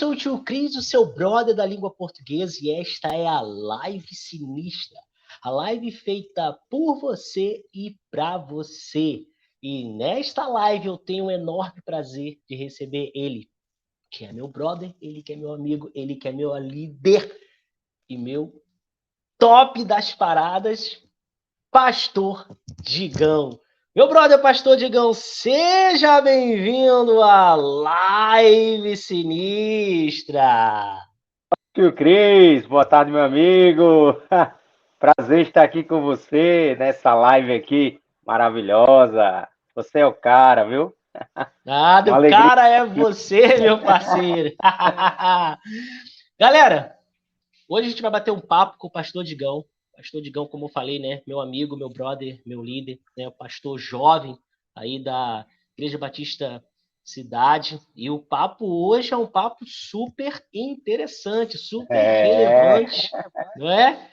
sou o tio Cris, o seu brother da língua portuguesa, e esta é a Live Sinistra. A live feita por você e para você. E nesta live eu tenho um enorme prazer de receber ele, que é meu brother, ele que é meu amigo, ele que é meu líder e meu top das paradas, Pastor Digão. Meu brother, Pastor Digão, seja bem-vindo à Live Sinistra. Tio Cris, boa tarde, meu amigo. Prazer estar aqui com você nessa live aqui maravilhosa. Você é o cara, viu? Nada, Uma o alegria. cara é você, meu parceiro. Galera, hoje a gente vai bater um papo com o Pastor Digão. Pastor Digão, como eu falei, né? Meu amigo, meu brother, meu líder, né? O pastor jovem aí da Igreja Batista Cidade. E o papo hoje é um papo super interessante, super É, relevante, não é?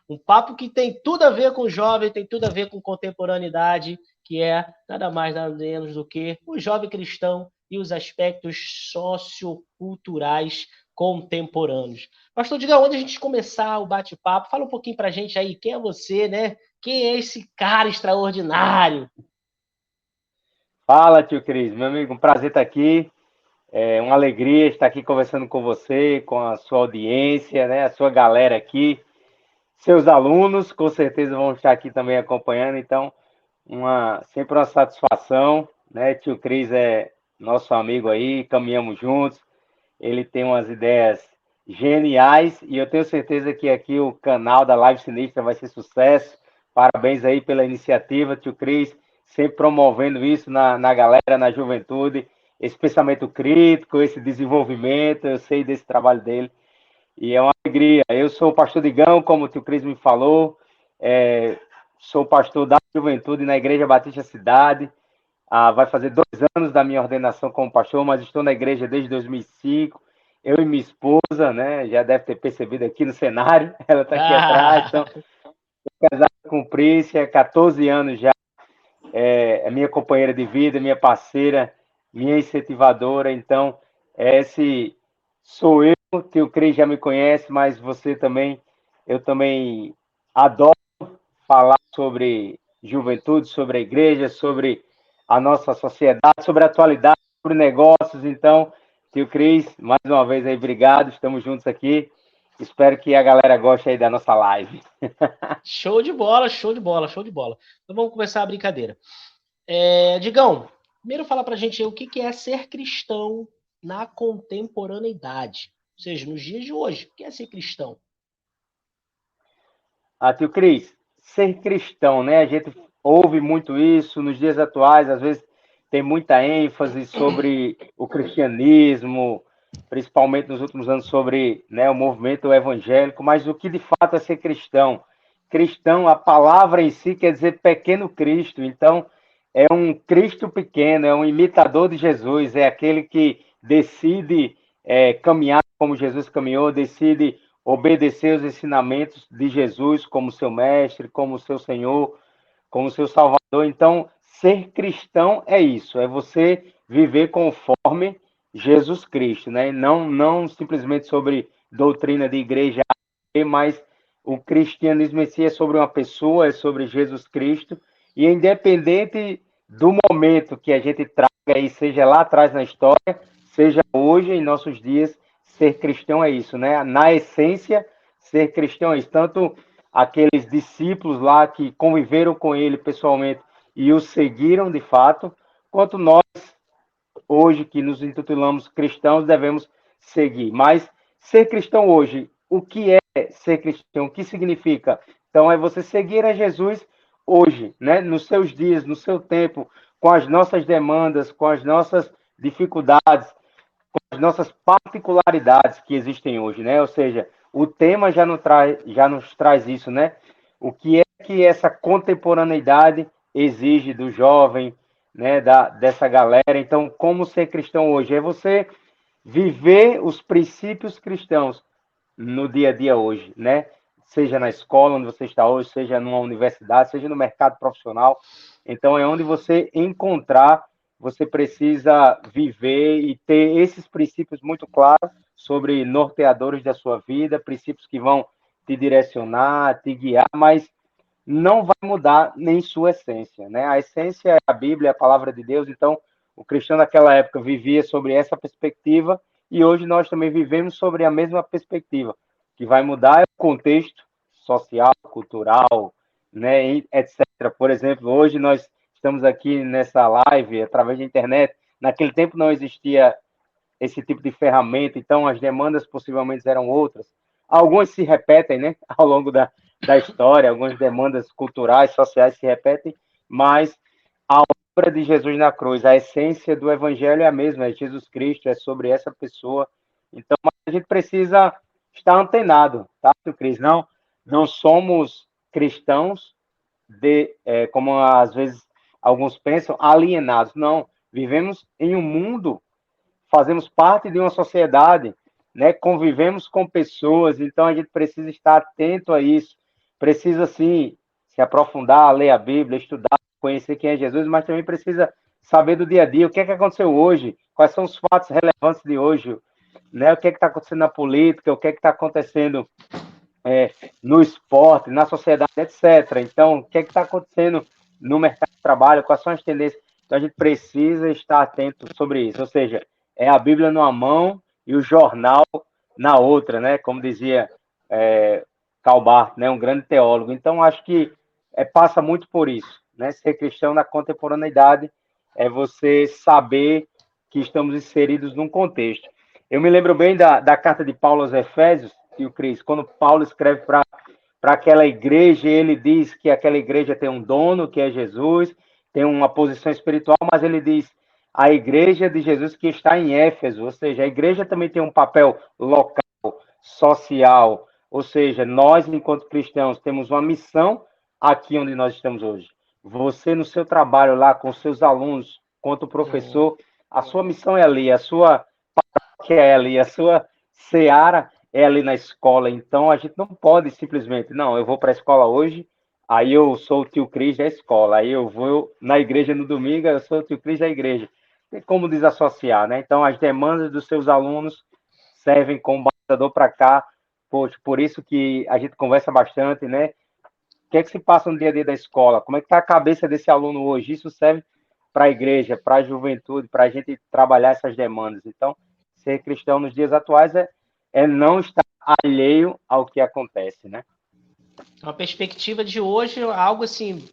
Um papo que tem tudo a ver com o jovem, tem tudo a ver com contemporaneidade, que é nada mais nada menos do que o jovem cristão e os aspectos socioculturais contemporâneos. Pastor Digão, antes de a gente começar o bate-papo, fala um pouquinho pra gente aí, quem é você, né? Quem é esse cara extraordinário? fala, tio Cris, meu amigo, um prazer estar aqui. É uma alegria estar aqui conversando com você, com a sua audiência, né? A sua galera aqui. Seus alunos, com certeza, vão estar aqui também acompanhando. Então, sempre uma satisfação, né? Tio Cris é nosso amigo aí, caminhamos juntos. Ele tem umas ideias geniais e eu tenho certeza que aqui o canal da Live Sinistra vai ser sucesso. Parabéns aí pela iniciativa, tio Cris, sempre promovendo isso na galera, na juventude, esse pensamento crítico, esse desenvolvimento, eu sei desse trabalho dele e é uma alegria. Eu sou o pastor Digão, como o tio Cris me falou, sou pastor da juventude na Igreja Batista Cidade. Vai fazer 2 anos da minha ordenação como pastor, mas estou na igreja desde 2005. Eu e minha esposa, né? Já deve ter percebido aqui no cenário, ela está aqui atrás. Então, casado com Prícia, 14 anos já. É minha companheira de vida, minha parceira, minha incentivadora. Então, esse sou eu. O tio Cris já me conhece, mas você também. Eu também adoro falar sobre juventude, sobre a igreja, sobre a nossa sociedade, sobre a atualidade, sobre negócios. Então, tio Cris, mais uma vez aí, obrigado, estamos juntos aqui. Espero que a galera goste aí da nossa live. Show de bola, show de bola, show de bola. Então vamos começar a brincadeira. Digão, primeiro fala pra gente aí o que é ser cristão na contemporaneidade. Ou seja, nos dias de hoje, o que é ser cristão? Tio Cris, ser cristão, né? A gente ouve muito isso nos dias atuais, às vezes tem muita ênfase sobre o cristianismo, principalmente nos últimos anos sobre, né, o movimento evangélico, mas o que de fato é ser cristão? Cristão, a palavra em si quer dizer pequeno Cristo, então é um Cristo pequeno, é um imitador de Jesus, é aquele que decide caminhar como Jesus caminhou, decide obedecer os ensinamentos de Jesus como seu mestre, como seu Senhor, como seu Salvador. Então, ser cristão é isso, é você viver conforme Jesus Cristo, né? Não simplesmente sobre doutrina de igreja, mas o cristianismo em si é sobre uma pessoa, é sobre Jesus Cristo, e independente do momento que a gente traga aí, seja lá atrás na história, seja hoje em nossos dias, ser cristão é isso, né? Na essência, ser cristão é isso. Tanto aqueles discípulos lá que conviveram com ele pessoalmente e o seguiram de fato, quanto nós, hoje, que nos intitulamos cristãos, devemos seguir. Mas ser cristão hoje, o que é ser cristão? O que significa? Então, é você seguir a Jesus hoje, né? Nos seus dias, no seu tempo, com as nossas demandas, com as nossas dificuldades, as nossas particularidades que existem hoje, né? Ou seja, o tema já nos traz isso, né? O que é que essa contemporaneidade exige do jovem, né? Dessa galera. Então, como ser cristão hoje? É você viver os princípios cristãos no dia a dia hoje, né? Seja na escola onde você está hoje, seja numa universidade, seja no mercado profissional. Então, é onde você encontrar você precisa viver e ter esses princípios muito claros sobre norteadores da sua vida, princípios que vão te direcionar, te guiar, mas não vai mudar nem sua essência, né? A essência é a Bíblia, é a palavra de Deus, então o cristão naquela época vivia sobre essa perspectiva e hoje nós também vivemos sobre a mesma perspectiva. Que vai mudar é o contexto social, cultural, né, etc. Por exemplo, hoje nós estamos aqui nessa live através da internet. Naquele tempo não existia esse tipo de ferramenta, então as demandas possivelmente eram outras. Algumas se repetem, né, ao longo da história, algumas demandas culturais, sociais se repetem, mas a obra de Jesus na cruz, a essência do evangelho é a mesma, é Jesus Cristo, é sobre essa pessoa. Então, a gente precisa estar antenado, tá, Cris? Não somos cristãos como às vezes alguns pensam, alienados. Não, vivemos em um mundo, fazemos parte de uma sociedade, né? Convivemos com pessoas, então a gente precisa estar atento a isso, precisa sim se aprofundar, ler a Bíblia, estudar, conhecer quem é Jesus, mas também precisa saber do dia a dia, o que é que aconteceu hoje, quais são os fatos relevantes de hoje, né? O que é que está acontecendo na política, o que é que está acontecendo no esporte, na sociedade, etc. Então, o que é que está acontecendo no mercado de trabalho, quais são as tendências? Então, a gente precisa estar atento sobre isso. Ou seja, é a Bíblia numa mão e o jornal na outra, né? Como dizia Karl Barth, né? Um grande teólogo. Então, acho que passa muito por isso, né? Ser cristão na contemporaneidade é você saber que estamos inseridos num contexto. Eu me lembro bem da carta de Paulo aos Efésios, e o Cris, quando Paulo escreve para aquela igreja, ele diz que aquela igreja tem um dono, que é Jesus, tem uma posição espiritual, mas ele diz a igreja de Jesus que está em Éfeso, ou seja, a igreja também tem um papel local, social, ou seja, nós, enquanto cristãos, temos uma missão aqui onde nós estamos hoje. Você, no seu trabalho lá com seus alunos, quanto professor, a sua missão é ali, a sua paróquia é ali, a sua seara é ali na escola. Então, a gente não pode simplesmente, não, eu vou para a escola hoje, aí eu sou o tio Cris da escola, aí eu vou na igreja no domingo, eu sou o tio Cris da igreja. Tem como desassociar, né? Então, as demandas dos seus alunos servem como balizador para cá. Poxa, por isso que a gente conversa bastante, né? O que é que se passa no dia a dia da escola? Como é que está a cabeça desse aluno hoje? Isso serve para a igreja, para a juventude, para a gente trabalhar essas demandas. Então, ser cristão nos dias atuais é não estar alheio ao que acontece, né? Uma perspectiva de hoje, algo assim,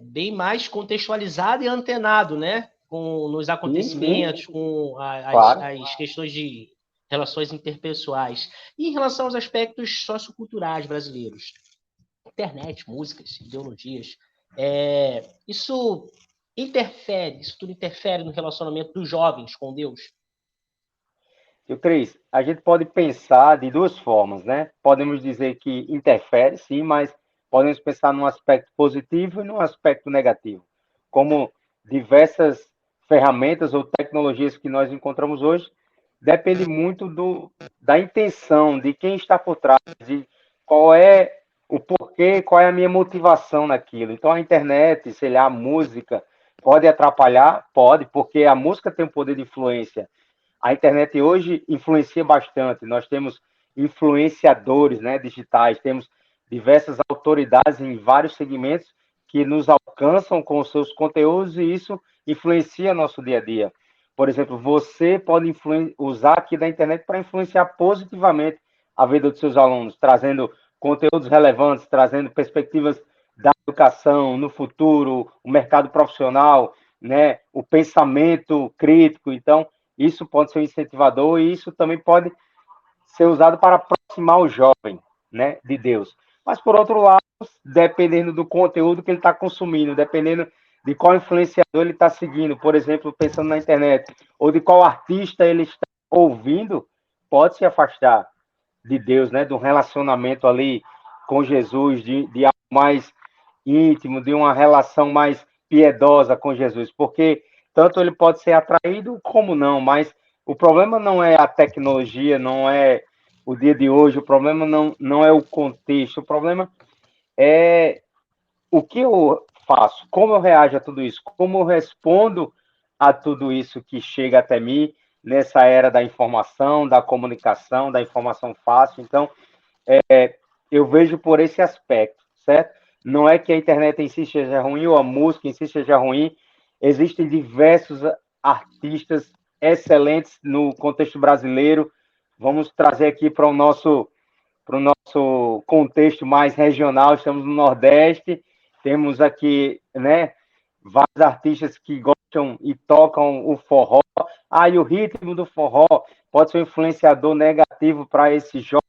bem mais contextualizado e antenado, né? Nos acontecimentos, Sim. com Claro. as questões de relações interpessoais. E em relação aos aspectos socioculturais brasileiros, internet, músicas, ideologias, isso tudo interfere no relacionamento dos jovens com Deus? E, Cris, a gente pode pensar de duas formas, né? Podemos dizer que interfere, sim, mas podemos pensar num aspecto positivo e num aspecto negativo. Como diversas ferramentas ou tecnologias que nós encontramos hoje, depende muito da intenção, de quem está por trás, de qual é o porquê, qual é a minha motivação naquilo. Então, a internet, sei lá, a música, pode atrapalhar? Pode, porque a música tem um poder de influência. A internet hoje influencia bastante. Nós temos influenciadores, né, digitais, temos diversas autoridades em vários segmentos que nos alcançam com os seus conteúdos e isso influencia nosso dia a dia. Por exemplo, você pode usar aqui da internet para influenciar positivamente a vida dos seus alunos, trazendo conteúdos relevantes, trazendo perspectivas da educação no futuro, o mercado profissional, né, o pensamento crítico. Então, isso pode ser um incentivador e isso também pode ser usado para aproximar o jovem, né, de Deus. Mas, por outro lado, dependendo do conteúdo que ele está consumindo, dependendo de qual influenciador ele está seguindo, por exemplo, pensando na internet, ou de qual artista ele está ouvindo, pode se afastar de Deus, né, de um relacionamento ali com Jesus, de algo mais íntimo, de uma relação mais piedosa com Jesus, porque tanto ele pode ser atraído como não, mas o problema não é a tecnologia, não é o dia de hoje, o problema não é o contexto, o problema é o que eu faço, como eu reajo a tudo isso, como eu respondo a tudo isso que chega até mim nessa era da informação, da comunicação, da informação fácil. Então, eu vejo por esse aspecto, certo? Não é que a internet em si seja ruim ou a música em si seja ruim. Existem diversos artistas excelentes no contexto brasileiro. Vamos trazer aqui para o nosso contexto mais regional. Estamos no Nordeste, temos aqui, né, vários artistas que gostam e tocam o forró. E o ritmo do forró pode ser um influenciador negativo para esse jovem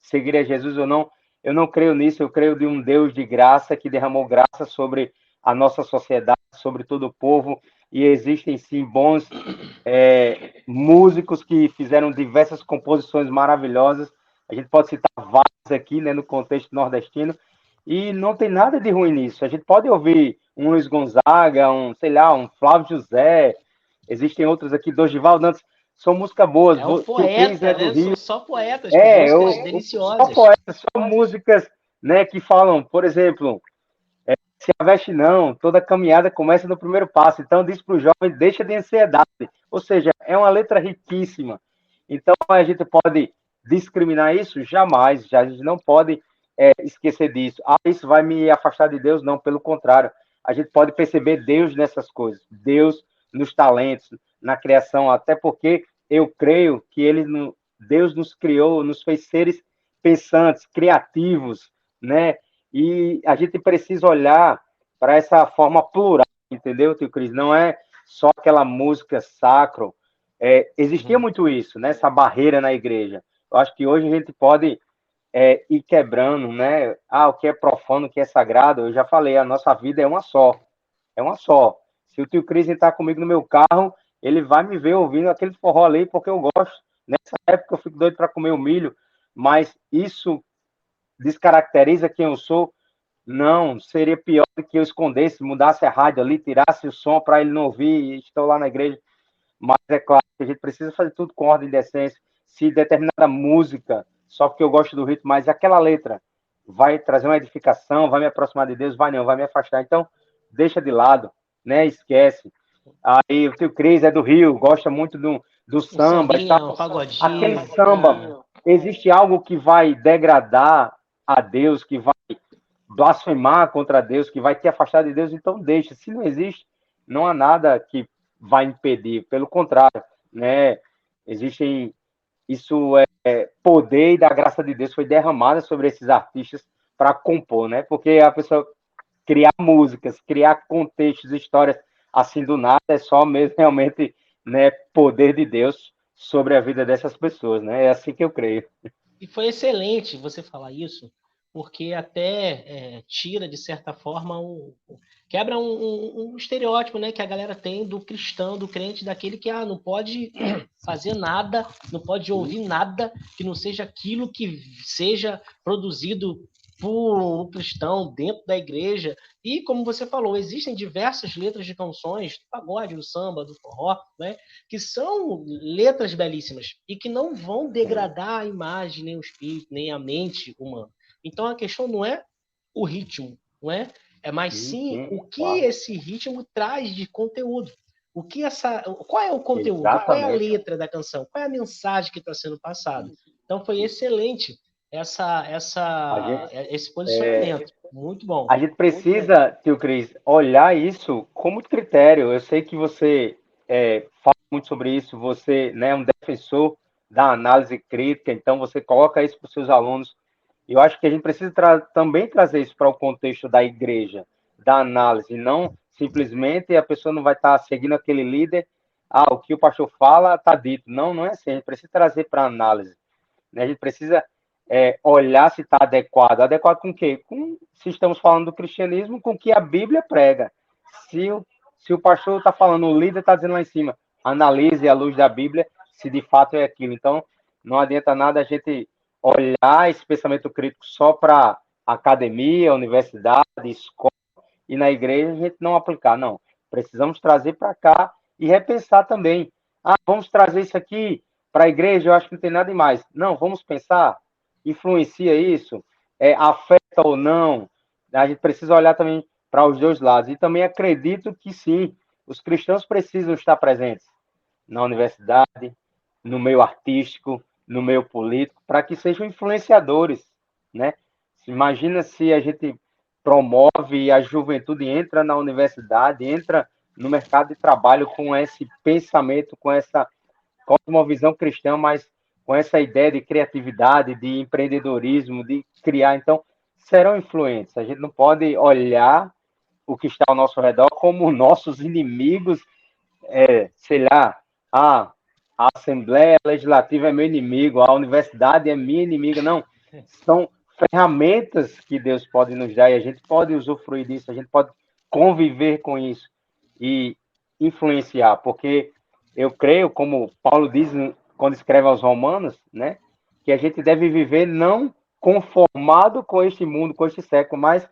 seguir a Jesus ou não. Eu não creio nisso, eu creio de um Deus de graça que derramou graça sobre a nossa sociedade, sobre todo o povo, e existem sim bons músicos que fizeram diversas composições maravilhosas. A gente pode citar vários aqui, né, no contexto nordestino, e não tem nada de ruim nisso. A gente pode ouvir um Luiz Gonzaga, sei lá, um Flávio José, existem outros aqui, Dorival Dantas, são músicas boas. É o poeta, né? São só poetas, músicas deliciosas. Só poetas, só músicas, né, que falam, por exemplo, se aveste não, toda caminhada começa no primeiro passo. Então diz para o jovem, deixa de ansiedade. Ou seja, é uma letra riquíssima. Então a gente pode discriminar isso? Jamais. A gente não pode esquecer disso. Isso vai me afastar de Deus? Não, pelo contrário. A gente pode perceber Deus nessas coisas. Deus nos talentos, na criação. Até porque eu creio que Deus nos criou, nos fez seres pensantes, criativos, né? E a gente precisa olhar para essa forma plural, entendeu, tio Cris? Não é só aquela música sacro. Existia muito isso, né? Essa barreira na igreja. Eu acho que hoje a gente pode ir quebrando, né? O que é profano, o que é sagrado. Eu já falei, a nossa vida é uma só. É uma só. Se o tio Cris entrar comigo no meu carro, ele vai me ver ouvindo aquele forró ali, porque eu gosto. Nessa época eu fico doido para comer o milho, mas isso descaracteriza quem eu sou? Não, seria pior do que eu escondesse, mudasse a rádio ali, tirasse o som para ele não ouvir, e estou lá na igreja. Mas é claro que a gente precisa fazer tudo com ordem e decência. Se determinada música, só porque eu gosto do ritmo, mas aquela letra vai trazer uma edificação, vai me aproximar de Deus, vai não, vai me afastar. Então, deixa de lado, né? Esquece. Aí o tio Cris é do Rio, gosta muito do samba e tal. Um pagodinho. Aquele samba, existe algo que vai degradar a Deus, que vai blasfemar contra Deus, que vai te afastar de Deus, então deixa. Se não existe, não há nada que vai impedir, pelo contrário, né? Existem, isso poder e da graça de Deus foi derramada sobre esses artistas para compor, né? Porque a pessoa criar músicas, criar contextos, histórias assim do nada é só mesmo realmente, né, poder de Deus sobre a vida dessas pessoas, né? É assim que eu creio. E foi excelente você falar isso, porque até tira, de certa forma, quebra um estereótipo, né, que a galera tem do cristão, do crente, daquele que não pode fazer nada, não pode ouvir nada que não seja aquilo que seja produzido por um cristão dentro da igreja. E, como você falou, existem diversas letras de canções, do pagode, do samba, do forró, né, que são letras belíssimas e que não vão degradar a imagem, nem o espírito, nem a mente humana. Então a questão não é o ritmo, não é? É mais sim o que esse ritmo traz de conteúdo. Qual é o conteúdo? Exatamente. Qual é a letra da canção? Qual é a mensagem que está sendo passada? Então foi excelente esse posicionamento. Muito bom. A gente precisa, tio Cris, olhar isso como critério. Eu sei que você fala muito sobre isso, você, né, é um defensor da análise crítica, então você coloca isso para os seus alunos. Eu acho que a gente precisa também trazer isso para o contexto da igreja, da análise, não simplesmente a pessoa não vai estar seguindo aquele líder, o que o pastor fala está dito. Não, não é assim, a gente precisa trazer para análise, né? A gente precisa olhar se está adequado. Adequado com o quê? Se estamos falando do cristianismo, com o que a Bíblia prega. Se o pastor está falando, o líder está dizendo lá em cima, analise à luz da Bíblia se de fato é aquilo. Então, não adianta nada a gente olhar esse pensamento crítico só para academia, universidade, escola, e na igreja a gente não aplicar. Não, precisamos trazer para cá e repensar também. Vamos trazer isso aqui para a igreja, eu acho que não tem nada demais. Não, vamos pensar, influencia isso, afeta ou não. A gente precisa olhar também para os dois lados. E também acredito que sim, Os cristãos precisam estar presentes na universidade, no meio artístico, no meio político, para que sejam influenciadores, né? Imagina se a gente promove e a juventude entra na universidade, entra no mercado de trabalho com esse pensamento, com essa cosmovisão cristã, mas com essa ideia de criatividade, de empreendedorismo, de criar. Então, serão influentes. A gente não pode olhar o que está ao nosso redor como nossos inimigos, sei lá, a Assembleia Legislativa é meu inimigo, a universidade é minha inimiga. Não, são ferramentas que Deus pode nos dar e a gente pode usufruir disso, a gente pode conviver com isso e influenciar, porque eu creio, como Paulo diz quando escreve aos Romanos, né, que a gente deve viver não conformado com este mundo, com este século, mas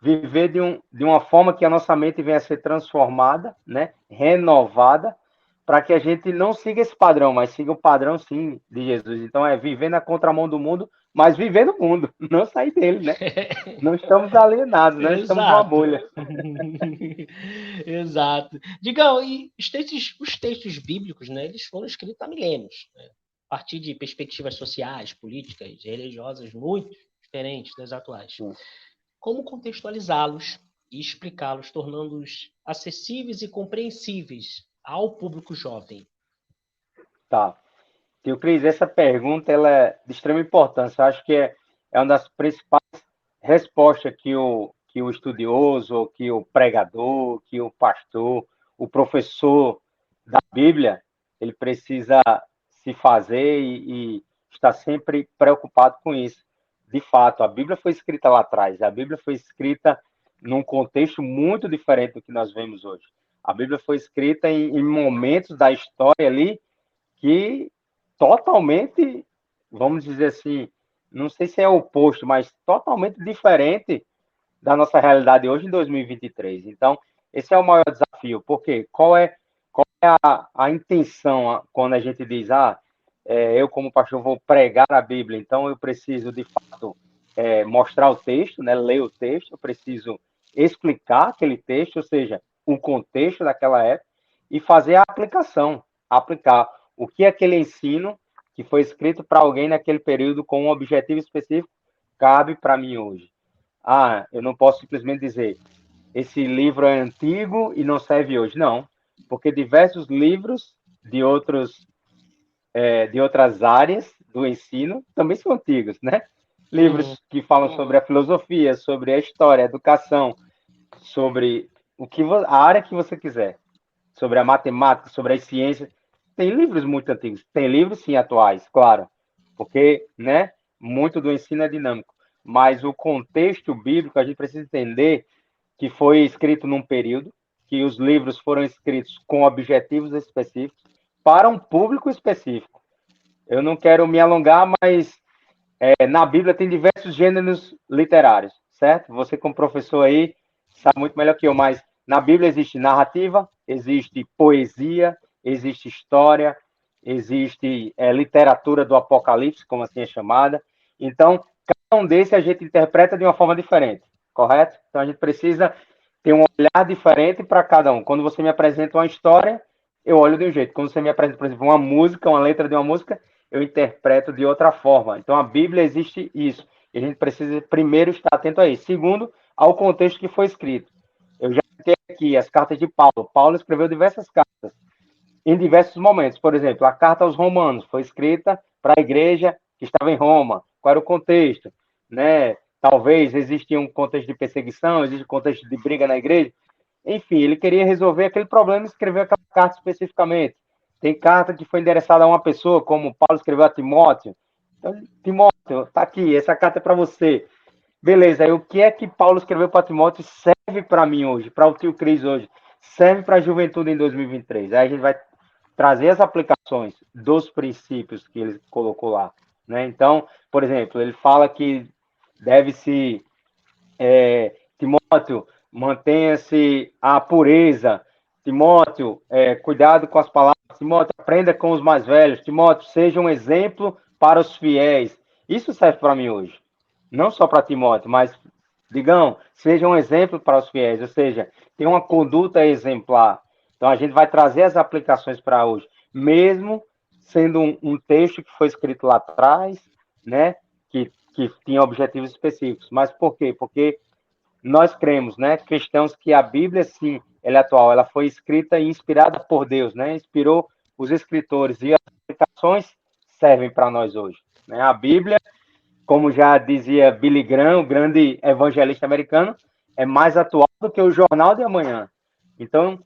viver de uma forma que a nossa mente venha a ser transformada, né, renovada, para que a gente não siga esse padrão, mas siga o padrão, sim, de Jesus. Então, é viver na contramão do mundo, mas viver no mundo, não sair dele, né? Não estamos alienados, não estamos numa Exato. bolha. Exato. Digam, e os textos bíblicos, né, eles foram escritos há milênios, né, a partir de perspectivas sociais, políticas, religiosas muito diferentes das atuais. Sim. Como contextualizá-los e explicá-los, tornando-os acessíveis e compreensíveis ao público jovem? Tá. Tio Cris, essa pergunta ela é de extrema importância. Eu acho que é uma das principais respostas que o estudioso, que o pregador, que o pastor, o professor da Bíblia, ele precisa se fazer e estar sempre preocupado com isso. De fato, a Bíblia foi escrita lá atrás. A Bíblia foi escrita num contexto muito diferente do que nós vemos hoje. A Bíblia foi escrita em momentos da história ali que totalmente, vamos dizer assim, não sei se é o oposto, mas totalmente diferente da nossa realidade hoje em 2023. Então, esse é o maior desafio, porque qual é a intenção quando a gente diz, eu como pastor vou pregar a Bíblia, então eu preciso, de fato, mostrar o texto, né, ler o texto, eu preciso explicar aquele texto, ou seja, o contexto daquela época, e fazer a aplicação, aplicar o que aquele ensino que foi escrito para alguém naquele período com um objetivo específico cabe para mim hoje. Eu não posso simplesmente dizer esse livro é antigo e não serve hoje. Não, porque diversos livros de outras áreas do ensino também são antigos, né? Livros que falam sobre a filosofia, sobre a história, a educação, sobre a área que você quiser, sobre a matemática, sobre as ciências. Tem livros muito antigos, tem livros sim atuais, claro, porque, né, muito do ensino é dinâmico, mas o contexto bíblico a gente precisa entender que foi escrito num período, que os livros foram escritos com objetivos específicos para um público específico. Eu não quero me alongar, mas na Bíblia tem diversos gêneros literários, certo? Você como professor aí sabe muito melhor que eu, mas na Bíblia existe narrativa, existe poesia, existe história, existe literatura do Apocalipse, como assim é chamada. Então, cada um desses a gente interpreta de uma forma diferente, correto? Então, a gente precisa ter um olhar diferente para cada um. Quando você me apresenta uma história, eu olho de um jeito. Quando você me apresenta, por exemplo, uma música, uma letra de uma música, eu interpreto de outra forma. Então, a Bíblia existe isso. E a gente precisa, primeiro, estar atento a isso. Segundo, ao contexto que foi escrito. Eu já citei aqui as cartas de Paulo. Paulo escreveu diversas cartas em diversos momentos. Por exemplo, a carta aos Romanos foi escrita para a igreja que estava em Roma. Qual era o contexto? Né? Talvez existia um contexto de perseguição, existe um contexto de briga na igreja. Enfim, ele queria resolver aquele problema e escreveu aquela carta especificamente. Tem carta que foi endereçada a uma pessoa, como Paulo escreveu a Timóteo. Então, Timóteo, está aqui, essa carta é para você. Beleza, aí o que é que Paulo escreveu para Timóteo serve para mim hoje, para o tio Cris hoje, serve para a juventude em 2023. Aí a gente vai trazer as aplicações dos princípios que ele colocou lá, né? Então, por exemplo, ele fala que deve-se, Timóteo, mantenha-se a pureza, Timóteo, cuidado com as palavras, Timóteo, aprenda com os mais velhos, Timóteo, seja um exemplo para os fiéis. Isso serve para mim hoje. Não só para Timóteo, mas, digam, seja um exemplo para os fiéis, ou seja, tem uma conduta exemplar. Então, a gente vai trazer as aplicações para hoje, mesmo sendo um texto que foi escrito lá atrás, né, que tinha objetivos específicos. Mas por quê? Porque nós cremos, né, cristãos, que a Bíblia, sim, ela é atual, ela foi escrita e inspirada por Deus, né, inspirou os escritores, e as aplicações servem para nós hoje, né. A Bíblia, como já dizia Billy Graham, o grande evangelista americano, é mais atual do que o jornal de amanhã. Então,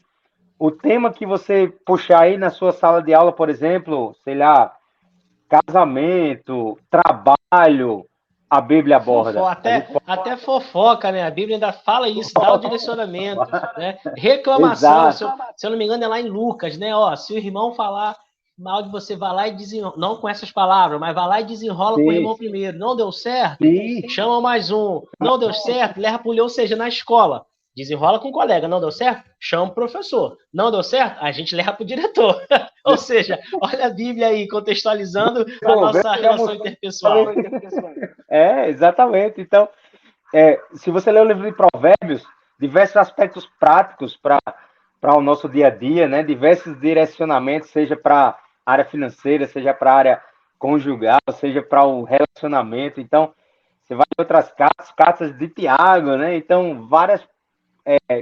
o tema que você puxar aí na sua sala de aula, por exemplo, sei lá, casamento, trabalho, a Bíblia aborda. A gente Até fofoca, né? A Bíblia ainda fala isso, dá o direcionamento, né? Reclamação, Exato. se eu não me engano, é lá em Lucas, né? Ó, se o irmão falar mal de você, vai lá e desenrola, não com essas palavras, mas vai lá e desenrola com o Sim, irmão primeiro. Não deu certo? sim. Chama mais um. Não deu certo? Leva pro ou seja, na escola. Desenrola com o colega. Não deu certo? Chama o professor. Não deu certo? A gente leva pro diretor. Ou seja, olha a Bíblia aí, contextualizando a nossa relação interpessoal. Exatamente. Então, se você ler o livro de Provérbios, diversos aspectos práticos para o nosso dia a dia, né? Diversos direcionamentos, seja para a área financeira, seja para a área conjugal, seja para o relacionamento. Então, você vai em outras cartas de Tiago, né? Então, várias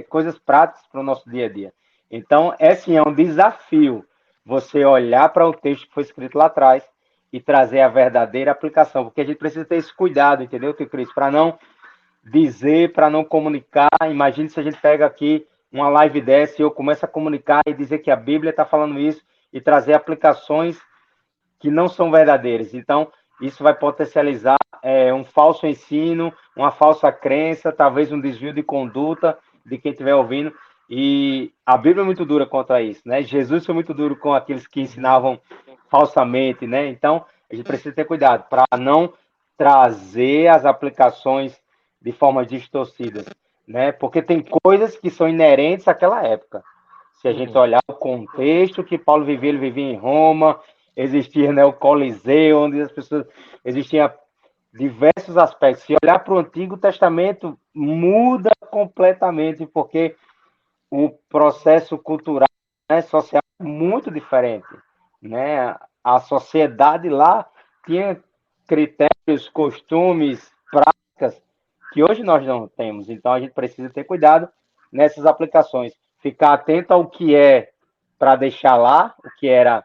coisas práticas para o nosso dia a dia. Então, sim, é um desafio você olhar para o texto que foi escrito lá atrás e trazer a verdadeira aplicação, porque a gente precisa ter esse cuidado, entendeu, tio Cris? Para não dizer, para não comunicar. Imagine se a gente pega aqui uma live dessa e eu começo a comunicar e dizer que a Bíblia está falando isso e trazer aplicações que não são verdadeiras. Então, isso vai potencializar um falso ensino, uma falsa crença, talvez um desvio de conduta de quem estiver ouvindo. E a Bíblia é muito dura quanto a isso, né? Jesus foi muito duro com aqueles que ensinavam falsamente, né? Então, a gente precisa ter cuidado para não trazer as aplicações de forma distorcida, né? Porque tem coisas que são inerentes àquela época. Se a gente olhar o contexto que Paulo vivia, ele vivia em Roma, existia, né, o Coliseu, onde as pessoas existiam diversos aspectos. Se olhar para o Antigo Testamento, muda completamente, porque o processo cultural, né, social é muito diferente, né? A sociedade lá tinha critérios, costumes, práticas que hoje nós não temos. Então a gente precisa ter cuidado nessas aplicações, ficar atento ao que é para deixar lá, o que era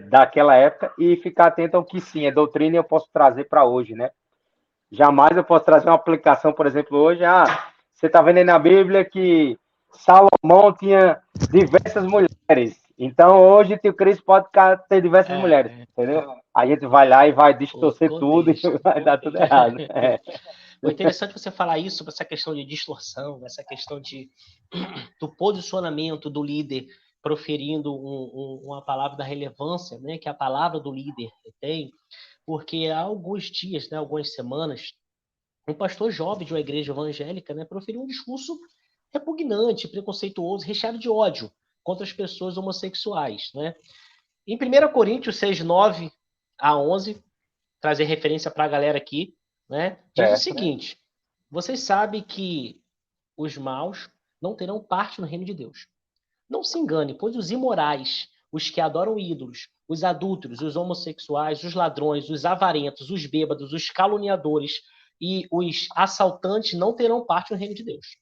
daquela época, e ficar atento ao que sim é doutrina e eu posso trazer para hoje, né? Jamais eu posso trazer uma aplicação, por exemplo, hoje, você está vendo aí na Bíblia que Salomão tinha diversas mulheres. Então, hoje, o Cristo pode ter diversas mulheres, entendeu? A gente vai lá e vai O distorcer tudo e contexto. vai dar tudo errado. O interessante você falar isso sobre essa questão de distorção, essa questão do posicionamento do líder proferindo uma palavra da relevância, né, que a palavra do líder tem, porque há alguns dias, né, algumas semanas, um pastor jovem de uma igreja evangélica, né, proferiu um discurso repugnante, preconceituoso, recheado de ódio contra as pessoas homossexuais, né? Em 1 Coríntios 6, 9 a 11, trazer referência para a galera aqui, né? Diz o seguinte: vocês sabem que os maus não terão parte no reino de Deus. Não se engane, pois os imorais, os que adoram ídolos, os adúlteros, os homossexuais, os ladrões, os avarentos, os bêbados, os caluniadores e os assaltantes não terão parte no reino de Deus.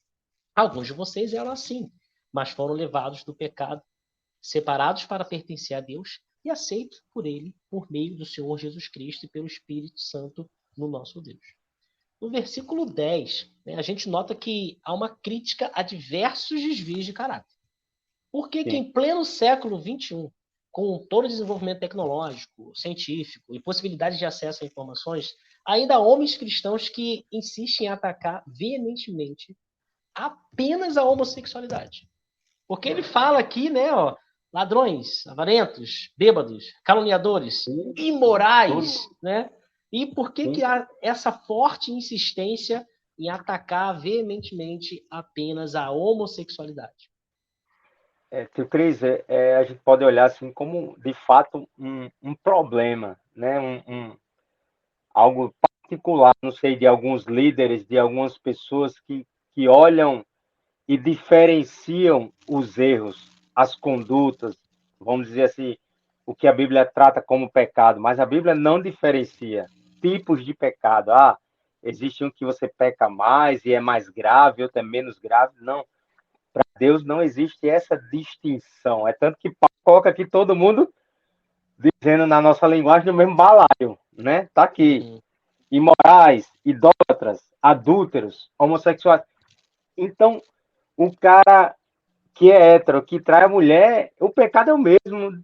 Alguns de vocês eram assim, mas foram levados do pecado, separados para pertencer a Deus e aceitos por Ele por meio do Senhor Jesus Cristo e pelo Espírito Santo no nosso Deus. No versículo 10, né, a gente nota que há uma crítica a diversos desvios de caráter. Por que em pleno século XXI, com todo o desenvolvimento tecnológico, científico e possibilidades de acesso a informações, ainda há homens cristãos que insistem em atacar veementemente apenas a homossexualidade? Porque ele fala aqui, né, ó, ladrões, avarentos, bêbados, caluniadores, imorais, né? E por que há essa forte insistência em atacar veementemente apenas a homossexualidade? Tio Cris, a gente pode olhar assim como, de fato, um problema, né? Algo particular, não sei, de alguns líderes, de algumas pessoas que olham e diferenciam os erros, as condutas, vamos dizer assim, o que a Bíblia trata como pecado, mas a Bíblia não diferencia tipos de pecado. Ah, existe um que você peca mais e é mais grave, outro é menos grave. Não, para Deus não existe essa distinção. É tanto que Paulo coloca aqui todo mundo dizendo na nossa linguagem no mesmo balaio, né? Tá aqui. Uhum. Imorais, idólatras, adúlteros, homossexuais. Então, o cara que é hétero, que trai a mulher, o pecado é o mesmo,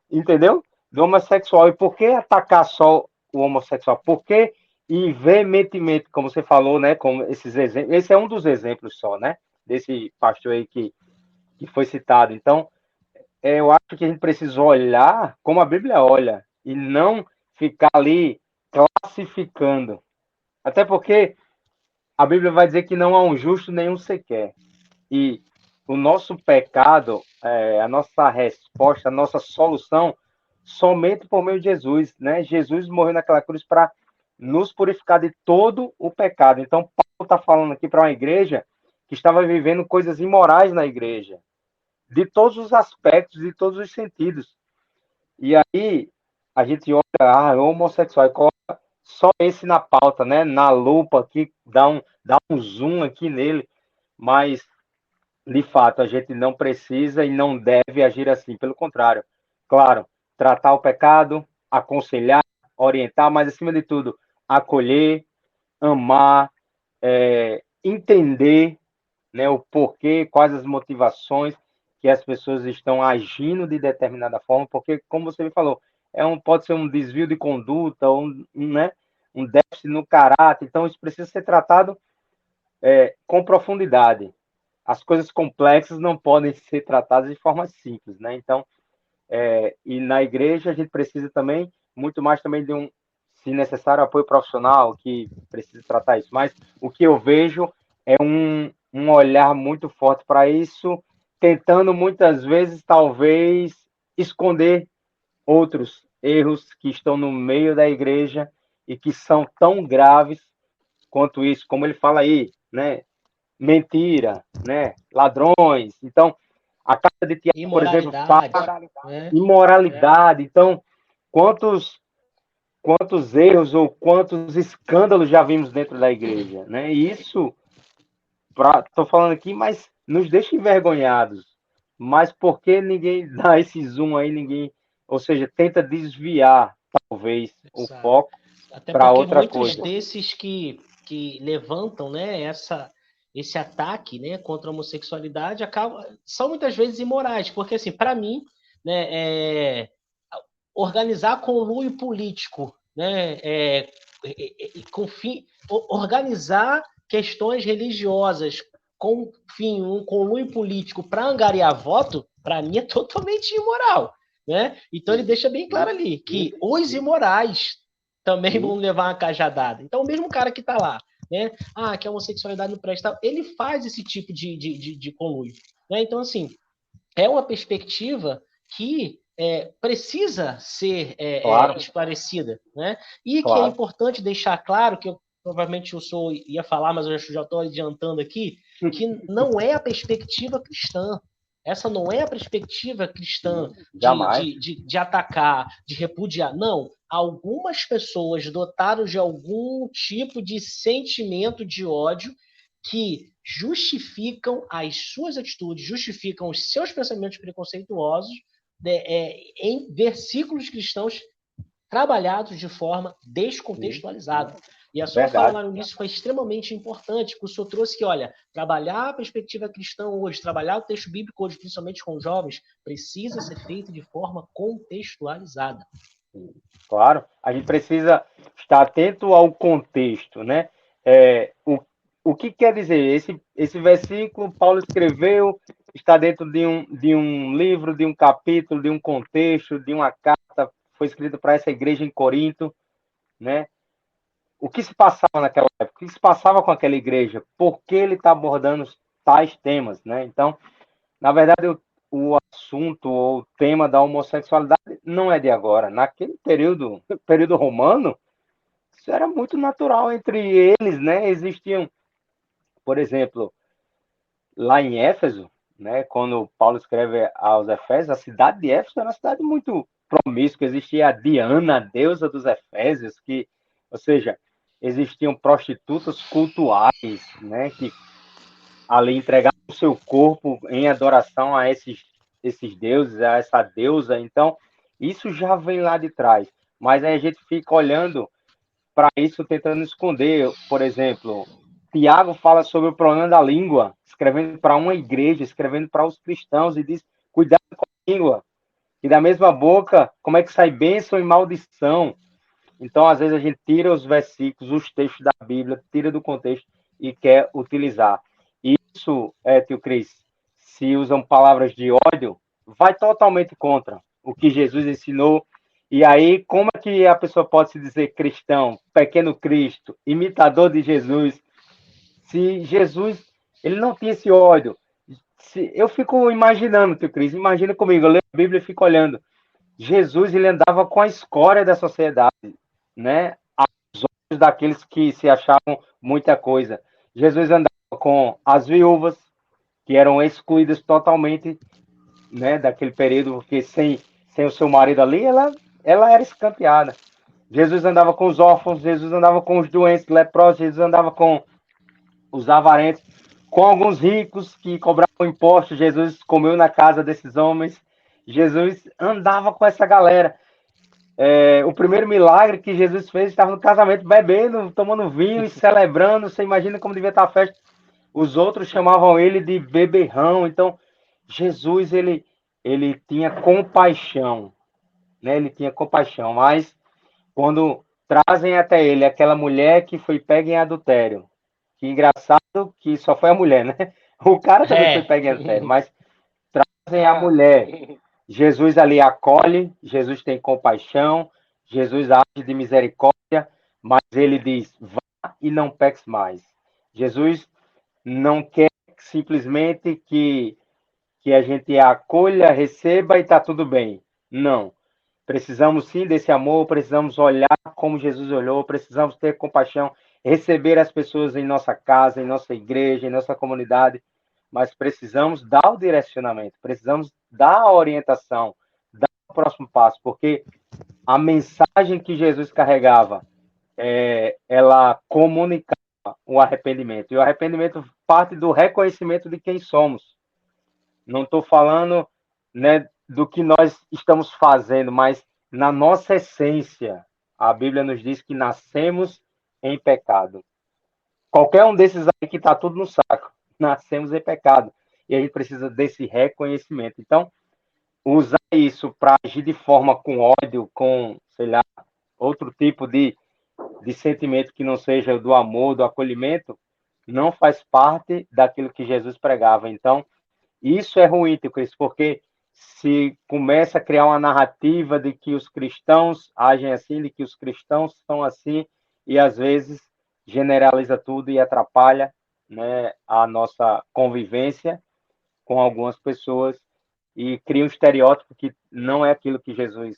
entendeu? Do homossexual. E por que atacar só o homossexual? Por que e veementemente, como você falou, né? Como esses exemplos, esse é um dos exemplos só, né? Desse pastor aí que foi citado. Então, eu acho que a gente precisa olhar como a Bíblia olha e não ficar ali classificando. Até porque a Bíblia vai dizer que não há um justo nenhum sequer. E o nosso pecado, a nossa resposta, a nossa solução, somente por meio de Jesus, né? Jesus morreu naquela cruz para nos purificar de todo o pecado. Então, Paulo está falando aqui para uma igreja que estava vivendo coisas imorais na igreja, de todos os aspectos, de todos os sentidos. E aí, a gente olha, homossexual, e coloca só esse na pauta, né? Na lupa aqui, dá um zoom aqui nele, mas de fato, a gente não precisa e não deve agir assim. Pelo contrário, claro, tratar o pecado, aconselhar, orientar, mas acima de tudo, acolher, amar, entender, né, o porquê, quais as motivações que as pessoas estão agindo de determinada forma, porque, como você me falou, pode ser um desvio de conduta, né, um déficit no caráter, então isso precisa ser tratado com profundidade. As coisas complexas não podem ser tratadas de forma simples, né? Então, e na igreja a gente precisa também, muito mais também de se necessário, apoio profissional que precisa tratar isso. Mas o que eu vejo é um olhar muito forte para isso, tentando muitas vezes, talvez, esconder outros erros que estão no meio da igreja e que são tão graves quanto isso, como ele fala aí, né? Mentira, né? Ladrões. Então, a carta de Tiago, por exemplo, fala Imoralidade, né? imoralidade. Então, quantos erros ou quantos escândalos já vimos dentro da igreja, né? E isso, estou falando aqui, mas nos deixa envergonhados. Mas por que ninguém dá esse zoom aí, ninguém, ou seja, tenta desviar, talvez, o Exato. foco Até para porque outra muitos coisa? desses que levantam, né, esse ataque, né, contra a homossexualidade são muitas vezes imorais, porque assim, para mim, né, organizar conluio político, né, organizar questões religiosas com fim um conluio político para angariar voto, para mim é totalmente imoral, né? Então ele deixa bem claro ali que os imorais também vão levar uma cajadada. Então, o mesmo cara que está lá, né? Ah, que a homossexualidade não presta, ele faz esse tipo de conluio. Né? Então, assim, é uma perspectiva que precisa ser Claro, esclarecida. Né? E que é claro. importante deixar claro, que eu provavelmente ia falar, mas eu já estou adiantando aqui, que não é a perspectiva cristã. Essa não é a perspectiva cristã Jamais. de atacar, de repudiar. Não. Algumas pessoas dotadas de algum tipo de sentimento de ódio que justificam as suas atitudes, justificam os seus pensamentos preconceituosos em versículos cristãos trabalhados de forma descontextualizada. E a sua fala Verdade. lá no início foi extremamente importante, que o senhor trouxe que, olha, trabalhar a perspectiva cristã hoje, trabalhar o texto bíblico hoje, principalmente com jovens, precisa ser feito de forma contextualizada. Claro, a gente precisa estar atento ao contexto, né? O que quer dizer? Esse versículo, Paulo escreveu, está dentro de um livro, de um capítulo, de um contexto, de uma carta, foi escrito para essa igreja em Corinto, né? O que se passava naquela época? O que se passava com aquela igreja? Por que ele está abordando tais temas, né? Então, na verdade, o assunto ou o tema da homossexualidade não é de agora. Naquele período romano, isso era muito natural entre eles, né? Existiam, por exemplo, lá em Éfeso, né, quando Paulo escreve aos Efésios, a cidade de Éfeso era uma cidade muito promíscua, existia a Diana, a deusa dos Efésios, ou seja, existiam prostitutas cultuais, né, que ali entregavam o seu corpo em adoração a esses deuses, a essa deusa. Então, isso já vem lá de trás. Mas aí a gente fica olhando para isso, tentando esconder. Por exemplo, Tiago fala sobre o problema da língua, escrevendo para uma igreja, escrevendo para os cristãos, e diz: cuidado com a língua. E da mesma boca, como é que sai bênção e maldição? Então, às vezes, a gente tira os versículos, os textos da Bíblia, tira do contexto e quer utilizar. Isso, tio Cris, se usam palavras de ódio, vai totalmente contra o que Jesus ensinou. E aí, como é que a pessoa pode se dizer cristão, pequeno Cristo, imitador de Jesus, se Jesus ele não tinha esse ódio? Eu fico imaginando, tio Cris, imagina comigo, eu leio a Bíblia e fico olhando. Jesus ele andava com a escória da sociedade, né? Aos olhos daqueles que se achavam muita coisa. Jesus andava com as viúvas, que eram excluídas totalmente, né, daquele período, porque sem o seu marido ali, ela era escanteada. Jesus andava com os órfãos, Jesus andava com os doentes, leprosos, Jesus andava com os avarentos, com alguns ricos que cobravam impostos. Jesus comeu na casa desses homens. Jesus andava com essa galera. O primeiro milagre que Jesus fez, estava no casamento bebendo, tomando vinho e celebrando. Você imagina como devia estar a festa. Os outros chamavam ele de beberrão. Então, Jesus, ele tinha compaixão, né? Ele tinha compaixão, mas quando trazem até ele aquela mulher que foi pega em adultério, que engraçado que só foi a mulher, né? O cara também foi pego em adultério, mas trazem a mulher. Jesus ali acolhe, Jesus tem compaixão, Jesus age de misericórdia, mas ele diz: vá e não peques mais. Jesus não quer simplesmente que a gente acolha, receba e está tudo bem. Não. Precisamos sim desse amor, precisamos olhar como Jesus olhou, precisamos ter compaixão, receber as pessoas em nossa casa, em nossa igreja, em nossa comunidade, mas precisamos dar o direcionamento, precisamos dar a orientação, dar o próximo passo, porque a mensagem que Jesus carregava, ela comunicava o arrependimento. E o arrependimento parte do reconhecimento de quem somos. Não estou falando, né, do que nós estamos fazendo, mas na nossa essência. A Bíblia nos diz que nascemos em pecado. Qualquer um desses aí que está tudo no saco, nascemos em pecado. E a gente precisa desse reconhecimento. Então, usar isso para agir de forma com ódio, com, sei lá, outro tipo de sentimento que não seja do amor, do acolhimento, não faz parte daquilo que Jesus pregava. Então, isso é ruim, tio Cris, porque se começa a criar uma narrativa de que os cristãos agem assim, de que os cristãos são assim, e às vezes generaliza tudo e atrapalha, né, a nossa convivência com algumas pessoas e cria um estereótipo que não é aquilo que Jesus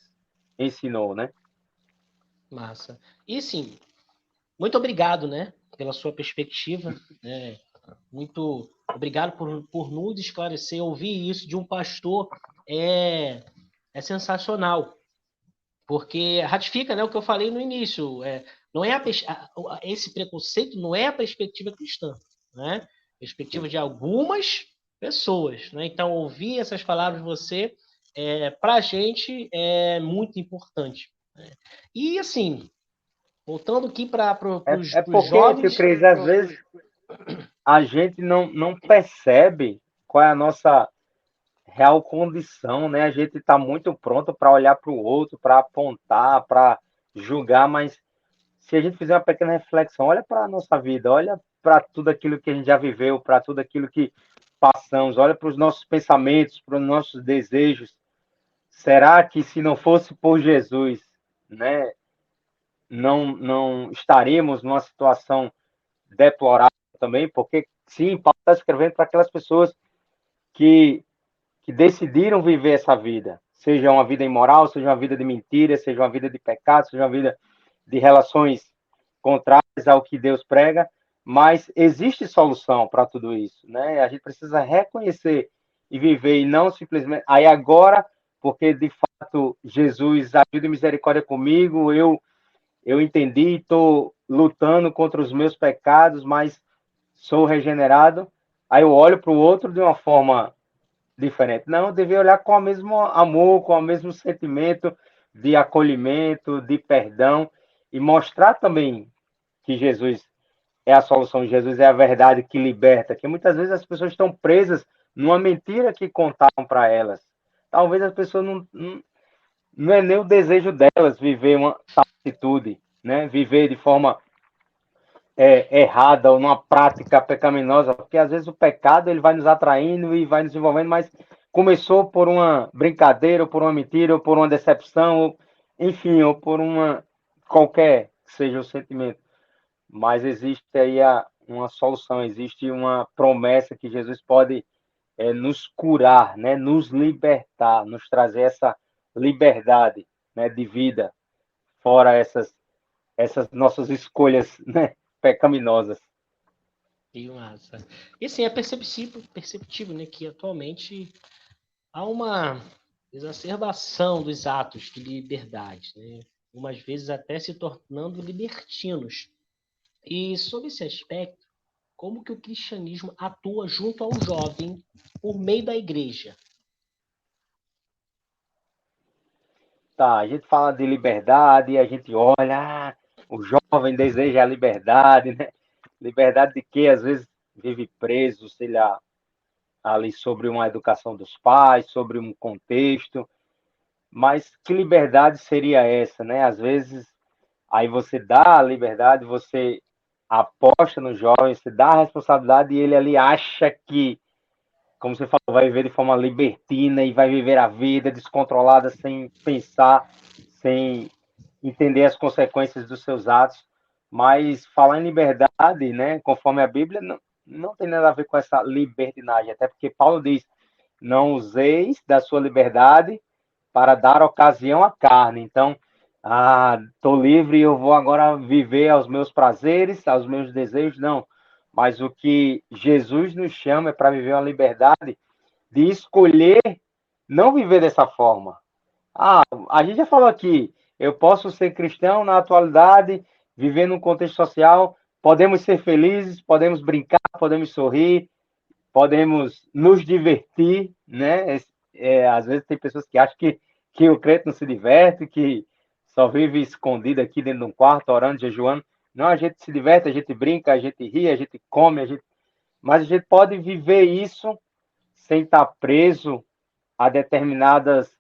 ensinou, né? Massa. E sim, muito obrigado, né, pela sua perspectiva, né? Muito obrigado por nos esclarecer. Ouvir isso de um pastor é sensacional, porque ratifica, né, o que eu falei no início. Não é esse preconceito não é a perspectiva cristã, né? Perspectiva de algumas pessoas, né? Então, ouvir essas palavras de você, para a gente, é muito importante, né? E, assim, voltando aqui para É os porque, tio jovens. Cris, às vezes a gente não percebe qual é a nossa real condição, né? A gente está muito pronto para olhar para o outro, para apontar, para julgar, mas se a gente fizer uma pequena reflexão, olha para a nossa vida, olha para tudo aquilo que a gente já viveu, para tudo aquilo que passamos, olha para os nossos pensamentos, para os nossos desejos. Será que se não fosse por Jesus, né, não estaríamos numa situação deplorável também? Porque, sim, Paulo está escrevendo para aquelas pessoas que decidiram viver essa vida, seja uma vida imoral, seja uma vida de mentira, seja uma vida de pecado, seja uma vida de relações contrárias ao que Deus prega, mas existe solução para tudo isso, né? A gente precisa reconhecer e viver, e não simplesmente. Aí agora, porque de fato Jesus ajuda e misericórdia comigo, eu entendi, estou lutando contra os meus pecados, mas sou regenerado. Aí eu olho para o outro de uma forma diferente. Não, eu devia olhar com o mesmo amor, com o mesmo sentimento de acolhimento, de perdão, e mostrar também que Jesus é a solução, Jesus é a verdade que liberta, que muitas vezes as pessoas estão presas numa mentira que contaram para elas. Talvez as pessoas não é nem o desejo delas viver uma tal atitude, né? Viver de forma errada ou numa prática pecaminosa, porque às vezes o pecado ele vai nos atraindo e vai nos envolvendo, mas começou por uma brincadeira, ou por uma mentira, ou por uma decepção, ou, enfim, ou por uma qualquer que seja o sentimento. Mas existe aí uma solução, existe uma promessa que Jesus pode nos curar, né? Nos libertar, nos trazer essa liberdade, né? De vida, fora essas nossas escolhas, né? Pecaminosas. Que massa. E assim, é perceptível, né, que atualmente há uma exacerbação dos atos de liberdade, né? Umas vezes até se tornando libertinos. E sobre esse aspecto, como que o cristianismo atua junto ao jovem por meio da igreja? Tá, a gente fala de liberdade, a gente olha, o jovem deseja a liberdade, né? Liberdade de quê? Às vezes vive preso, sei lá, ali sobre uma educação dos pais, sobre um contexto, mas que liberdade seria essa, né? Às vezes, aí você dá a liberdade, você aposta no jovem, você dá a responsabilidade e ele ali acha que, como você falou, vai viver de forma libertina e vai viver a vida descontrolada sem pensar, sem entender as consequências dos seus atos. Mas falar em liberdade, né, conforme a Bíblia, não tem nada a ver com essa libertinagem, até porque Paulo diz: não useis da sua liberdade para dar ocasião à carne. Então, estou livre, eu vou agora viver aos meus prazeres, aos meus desejos. Não. Mas o que Jesus nos chama é para viver uma liberdade de escolher não viver dessa forma. A gente já falou aqui, eu posso ser cristão na atualidade, viver num contexto social, podemos ser felizes, podemos brincar, podemos sorrir, podemos nos divertir, né? Às vezes tem pessoas que acham que o crente não se diverte, que só vive escondido aqui dentro de um quarto, orando, jejuando. Não, a gente se diverte, a gente brinca, a gente ri, a gente come, mas a gente pode viver isso sem estar preso a determinadas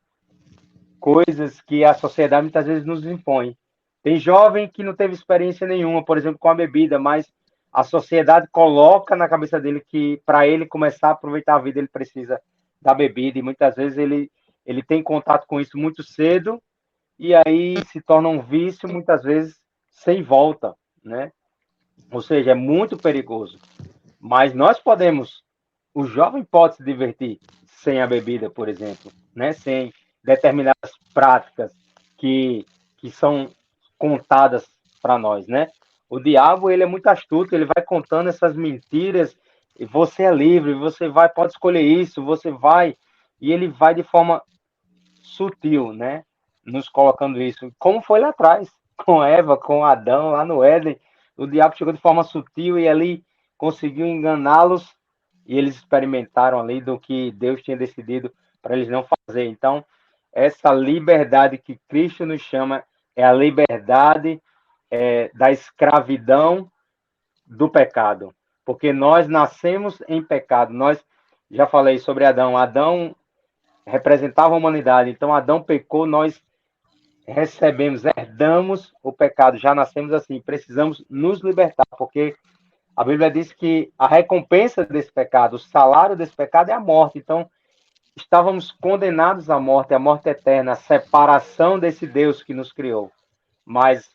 coisas que a sociedade muitas vezes nos impõe. Tem jovem que não teve experiência nenhuma, por exemplo, com a bebida, mas a sociedade coloca na cabeça dele que para ele começar a aproveitar a vida ele precisa da bebida e muitas vezes ele tem contato com isso muito cedo e aí se torna um vício muitas vezes sem volta, né? Ou seja, é muito perigoso. Mas nós podemos, o jovem pode se divertir sem a bebida, por exemplo, né? Sem determinadas práticas que são contadas para nós, né? O diabo, ele é muito astuto, ele vai contando essas mentiras, e você é livre, você vai, pode escolher isso, você vai, e ele vai de forma sutil, né? Nos colocando isso, como foi lá atrás, com Eva, com Adão, lá no Éden, o diabo chegou de forma sutil e ali conseguiu enganá-los e eles experimentaram ali do que Deus tinha decidido para eles não fazer. Então, essa liberdade que Cristo nos chama é a liberdade da escravidão do pecado, porque nós nascemos em pecado. Nós já falei sobre Adão. Adão representava a humanidade. Então, Adão pecou, nós recebemos, herdamos o pecado, já nascemos assim. Precisamos nos libertar, porque a Bíblia diz que a recompensa desse pecado, o salário desse pecado é a morte. Então, estávamos condenados à morte, a morte eterna, a separação desse Deus que nos criou. Mas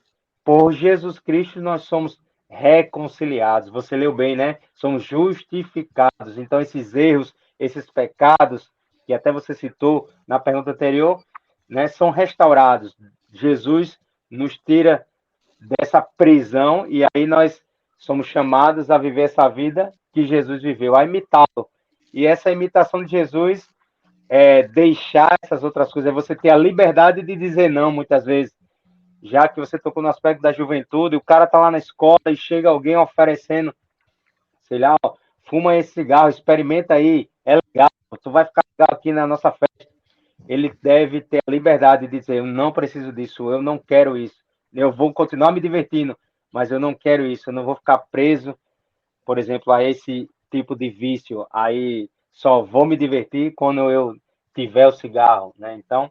por Jesus Cristo nós somos reconciliados. Você leu bem, né? Somos justificados. Então, esses erros, esses pecados, que até você citou na pergunta anterior, né, são restaurados. Jesus nos tira dessa prisão e aí nós somos chamados a viver essa vida que Jesus viveu, a imitá-lo. E essa imitação de Jesus é deixar essas outras coisas, é você ter a liberdade de dizer não, muitas vezes. Já que você tocou no aspecto da juventude, o cara tá lá na escola e chega alguém oferecendo, sei lá, ó, fuma esse cigarro, experimenta aí, é legal, tu vai ficar legal aqui na nossa festa. Ele deve ter a liberdade de dizer, eu não preciso disso, eu não quero isso, eu vou continuar me divertindo, mas eu não quero isso, eu não vou ficar preso, por exemplo, a esse tipo de vício, aí só vou me divertir quando eu tiver o cigarro, né? Então,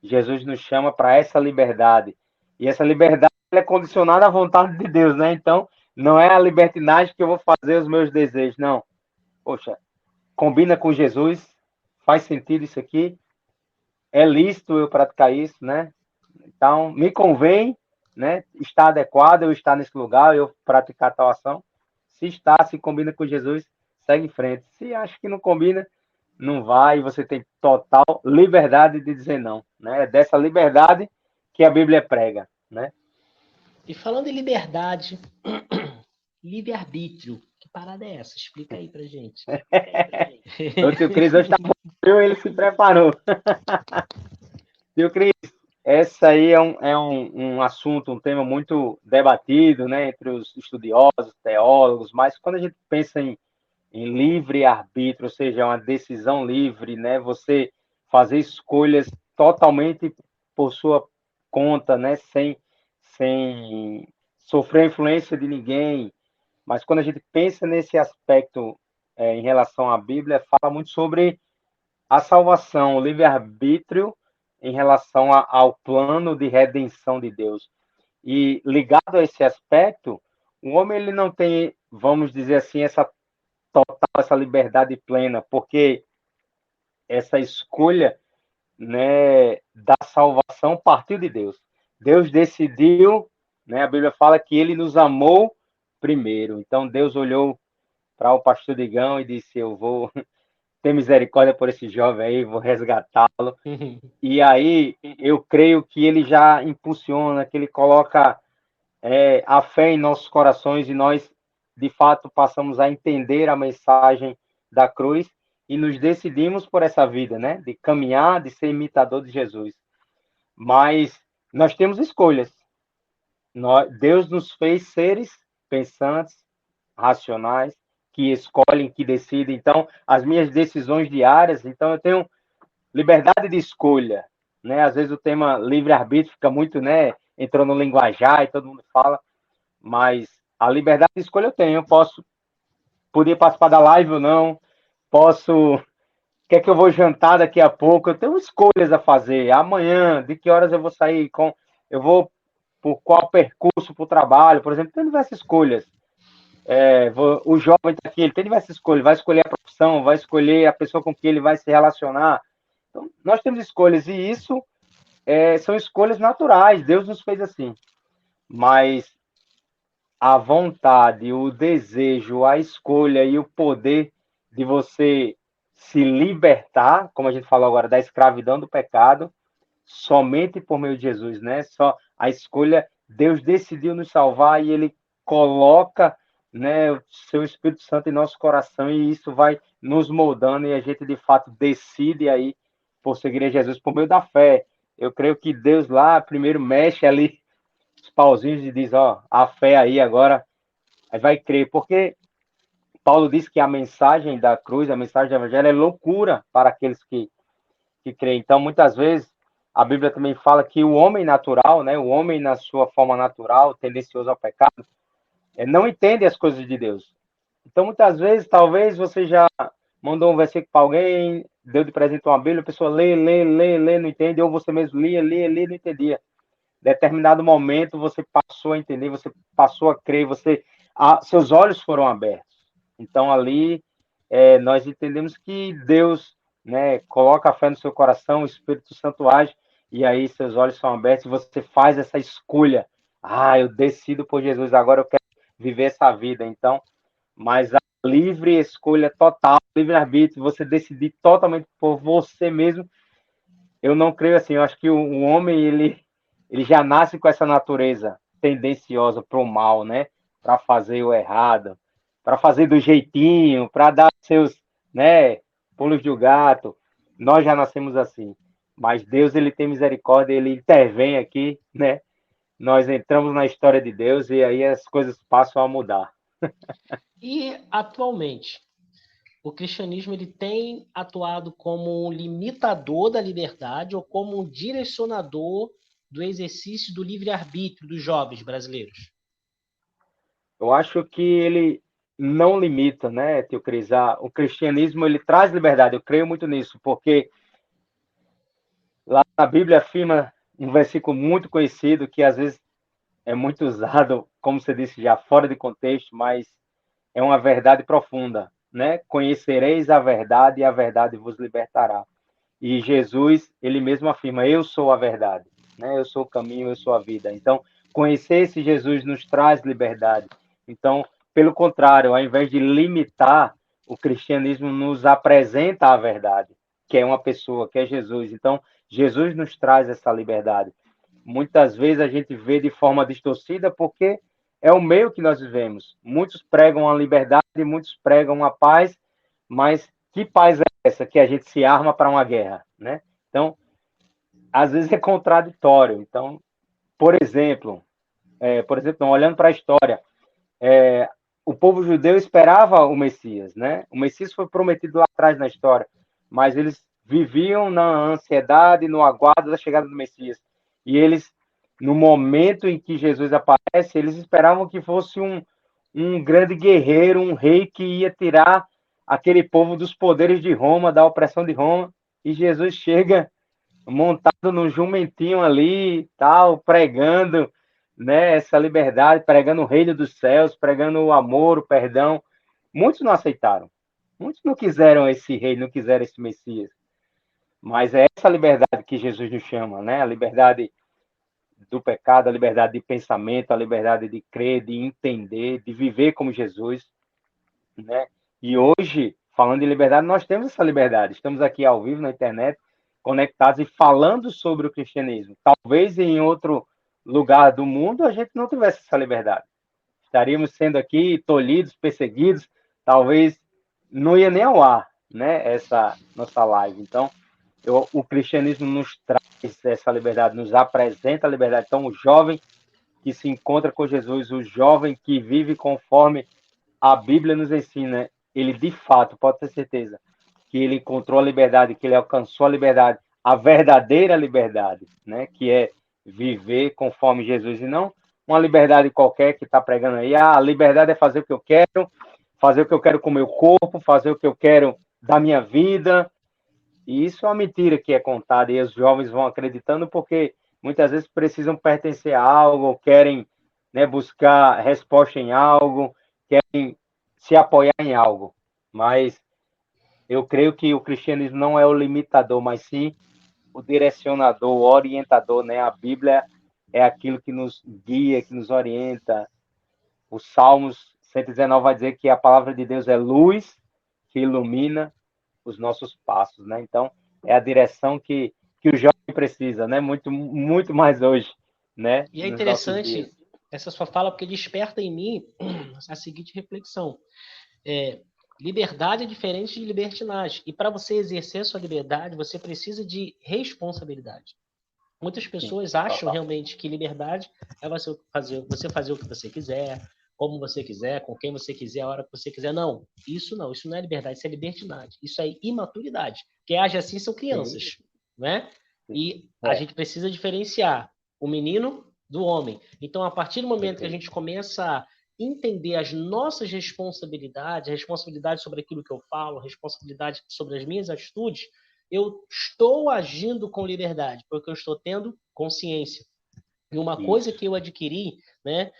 Jesus nos chama para essa liberdade, e essa liberdade é condicionada à vontade de Deus, né? Então, não é a libertinagem que eu vou fazer os meus desejos, não. Poxa, combina com Jesus, faz sentido isso aqui, é lícito eu praticar isso, né? Então, me convém, né? Está adequado eu estar nesse lugar, eu praticar tal ação. Se está, se combina com Jesus, segue em frente. Se acha que não combina, não vai, você tem total liberdade de dizer não, né? É dessa liberdade que a Bíblia prega, né? E falando em liberdade, livre-arbítrio, que parada é essa? Explica aí pra gente. O tio Cris hoje está bom, ele se preparou. Tio Cris, essa aí é um assunto, um tema muito debatido, né, entre os estudiosos, teólogos, mas quando a gente pensa em livre-arbítrio, ou seja, uma decisão livre, né, você fazer escolhas totalmente por sua conta, né, sem sofrer a influência de ninguém, mas quando a gente pensa nesse aspecto em relação à Bíblia, fala muito sobre a salvação, o livre-arbítrio em relação ao plano de redenção de Deus. E ligado a esse aspecto, o homem ele não tem, vamos dizer assim, essa total, essa liberdade plena, porque essa escolha, né, da salvação partiu de Deus. Deus decidiu, né, a Bíblia fala que ele nos amou primeiro. Então Deus olhou para o pastor Digão e disse: eu vou ter misericórdia por esse jovem aí, vou resgatá-lo. E aí eu creio que ele já impulsiona, que ele coloca a fé em nossos corações e nós, de fato, passamos a entender a mensagem da cruz e nos decidimos por essa vida, né? De caminhar, de ser imitador de Jesus. Mas nós temos escolhas. Deus nos fez seres pensantes, racionais, que escolhem, que decidem. Então, as minhas decisões diárias, então eu tenho liberdade de escolha, né? Às vezes o tema livre-arbítrio fica muito, né? Entrou no linguajar e todo mundo fala, mas a liberdade de escolha eu tenho. Eu poder participar da live ou não, posso, quer que eu vou jantar daqui a pouco, eu tenho escolhas a fazer. Amanhã, de que horas eu vou sair, eu vou por qual percurso para o trabalho, por exemplo, tem diversas escolhas. O jovem está aqui, ele tem diversas escolhas, vai escolher a profissão, vai escolher a pessoa com quem ele vai se relacionar. Então, nós temos escolhas, e isso são escolhas naturais, Deus nos fez assim. Mas a vontade, o desejo, a escolha e o poder de você se libertar, como a gente falou agora, da escravidão do pecado, somente por meio de Jesus, né? Só a escolha, Deus decidiu nos salvar e ele coloca, né, o seu Espírito Santo em nosso coração e isso vai nos moldando e a gente de fato decide aí por seguir a Jesus por meio da fé. Eu creio que Deus lá primeiro mexe ali os pauzinhos e diz, ó, a fé aí agora vai crer, porque Paulo diz que a mensagem da cruz, a mensagem do evangelho é loucura para aqueles que creem. Então, muitas vezes, a Bíblia também fala que o homem natural, né, o homem na sua forma natural, tendencioso ao pecado, não entende as coisas de Deus. Então, muitas vezes, talvez você já mandou um versículo para alguém, deu de presente uma Bíblia, a pessoa lê, não entende, ou você mesmo lia, não entendia. Em determinado momento, você passou a entender, você passou a crer, seus olhos foram abertos. Então, ali, nós entendemos que Deus, né, coloca a fé no seu coração, o Espírito Santo age, e aí seus olhos são abertos e você faz essa escolha. Eu decido por Jesus, agora eu quero viver essa vida. Então, mas a livre escolha total, livre-arbítrio, você decidir totalmente por você mesmo, eu não creio assim. Eu acho que o homem, ele já nasce com essa natureza tendenciosa para o mal, né? para fazer o errado, para fazer do jeitinho, para dar seus, né, pulos do gato. Nós já nascemos assim. Mas Deus, ele tem misericórdia, ele intervém aqui, né? Nós entramos na história de Deus e aí as coisas passam a mudar. E atualmente, o cristianismo ele tem atuado como um limitador da liberdade ou como um direcionador do exercício do livre-arbítrio dos jovens brasileiros? Eu acho que ele não limita, né, tio Cris? O cristianismo, ele traz liberdade, eu creio muito nisso, porque lá na Bíblia afirma um versículo muito conhecido que às vezes é muito usado, como você disse já, fora de contexto, mas é uma verdade profunda, né? Conhecereis a verdade e a verdade vos libertará. E Jesus, ele mesmo afirma: eu sou a verdade, né? Eu sou o caminho, eu sou a vida. Então, conhecer esse Jesus nos traz liberdade. Então, pelo contrário, ao invés de limitar, o cristianismo nos apresenta a verdade, que é uma pessoa, que é Jesus. Então, Jesus nos traz essa liberdade. Muitas vezes a gente vê de forma distorcida porque é o meio que nós vivemos. Muitos pregam a liberdade, muitos pregam a paz, mas que paz é essa que a gente se arma para uma guerra, né? Então, às vezes é contraditório. Então, por exemplo, não, olhando para a história, o povo judeu esperava o Messias, né? O Messias foi prometido lá atrás na história, mas eles viviam na ansiedade, no aguardo da chegada do Messias. E eles, no momento em que Jesus aparece, eles esperavam que fosse um grande guerreiro, um rei que ia tirar aquele povo dos poderes de Roma, da opressão de Roma. E Jesus chega montado num jumentinho ali, tal, pregando, né, essa liberdade, pregando o reino dos céus, pregando o amor, o perdão. Muitos não aceitaram. Muitos não quiseram esse rei, não quiseram esse Messias. Mas é essa liberdade que Jesus nos chama, né? A liberdade do pecado, a liberdade de pensamento, a liberdade de crer, de entender, de viver como Jesus, né? E hoje, falando de liberdade, nós temos essa liberdade. Estamos aqui ao vivo na internet, conectados e falando sobre o cristianismo. Talvez em outro lugar do mundo a gente não tivesse essa liberdade. Estaríamos sendo aqui tolhidos, perseguidos, talvez não ia nem ao ar, né? Essa nossa live. Então, o cristianismo nos traz essa liberdade, nos apresenta a liberdade. Então, o jovem que se encontra com Jesus, o jovem que vive conforme a Bíblia nos ensina, ele de fato, pode ter certeza, que ele encontrou a liberdade, que ele alcançou a liberdade, a verdadeira liberdade, né? Que é viver conforme Jesus e não uma liberdade qualquer que está pregando aí. Ah, a liberdade é fazer o que eu quero com o meu corpo, fazer o que eu quero da minha vida. E isso é uma mentira que é contada e os jovens vão acreditando porque muitas vezes precisam pertencer a algo, querem, né, buscar resposta em algo, querem se apoiar em algo. Mas eu creio que o cristianismo não é o limitador, mas sim o direcionador, o orientador, né? A Bíblia é aquilo que nos guia, que nos orienta. Os Salmos 119 vai dizer que a palavra de Deus é luz que ilumina os nossos passos, né? Então, é a direção que o jovem precisa, né? Muito, muito mais hoje, né? E é Nos nossos dias. interessante essa sua fala porque desperta em mim a seguinte reflexão. Liberdade é diferente de libertinagem. E para você exercer a sua liberdade, você precisa de responsabilidade. Muitas Sim, pessoas acham total. realmente que liberdade é você fazer o que você quiser, como você quiser, com quem você quiser, a hora que você quiser. Não, isso não é liberdade, isso é libertinagem. Isso é imaturidade. Quem age assim são Sim, crianças, né? sim. E a É, gente precisa diferenciar o menino do homem. Então, a partir do momento que a perfeito. gente começa a entender as nossas responsabilidades, responsabilidade sobre aquilo que eu falo, responsabilidade sobre as minhas atitudes, eu estou agindo com liberdade, porque eu estou tendo consciência. E uma coisa Isso. que eu adquiri, né,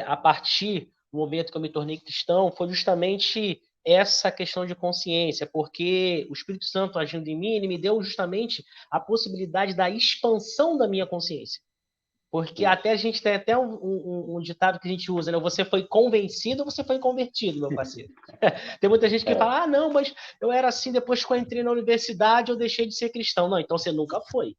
a partir do momento que eu me tornei cristão, foi justamente essa questão de consciência, porque o Espírito Santo agindo em mim, ele me deu justamente a possibilidade da expansão da minha consciência. Porque até a Isso. gente tem até um ditado que a gente usa, né? Você foi convencido ou você foi convertido, meu parceiro? Tem muita gente que É, fala, ah, não, mas eu era assim depois que eu entrei na universidade, eu deixei de ser cristão. Não, então você nunca foi.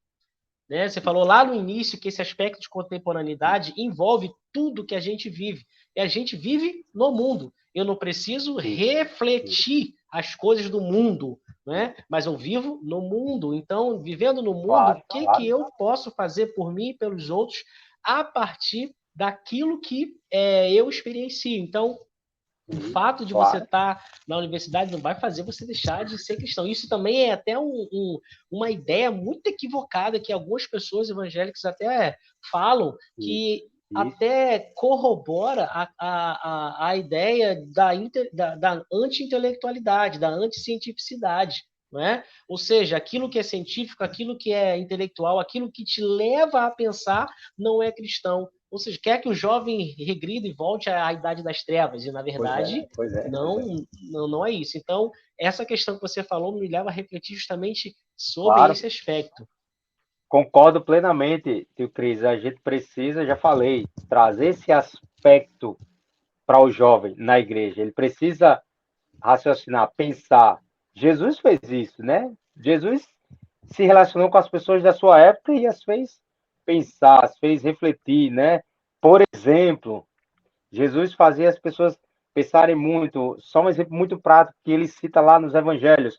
né? Você falou lá no início que esse aspecto de contemporaneidade envolve tudo que a gente vive. E a gente vive no mundo. Eu não preciso refletir as coisas do mundo, né? Mas eu vivo no mundo. Então, vivendo no mundo, Claro, o que claro. que eu posso fazer por mim e pelos outros a partir daquilo que eu experiencio? Então, o fato de você Claro. estar na universidade não vai fazer você deixar de ser cristão. Isso também é até uma ideia muito equivocada que algumas pessoas evangélicas até falam, que Isso. até corrobora a ideia da anti-intelectualidade, da anti-cientificidade. Não é? Ou seja, aquilo que é científico, aquilo que é intelectual, aquilo que te leva a pensar, não é cristão. Ou seja, quer que o jovem regrida e volte à idade das trevas, e na verdade Pois é. não é isso. Então, essa questão que você falou me leva a refletir justamente sobre Claro. esse aspecto. Concordo plenamente, tio Cris. A gente precisa, já falei, trazer esse aspecto para o jovem na igreja. Ele precisa raciocinar, pensar. Jesus fez isso, né? Jesus se relacionou com as pessoas da sua época e as fez pensar, as fez refletir, né? Por exemplo, Jesus fazia as pessoas pensarem muito. Só um exemplo muito prático que ele cita lá nos evangelhos,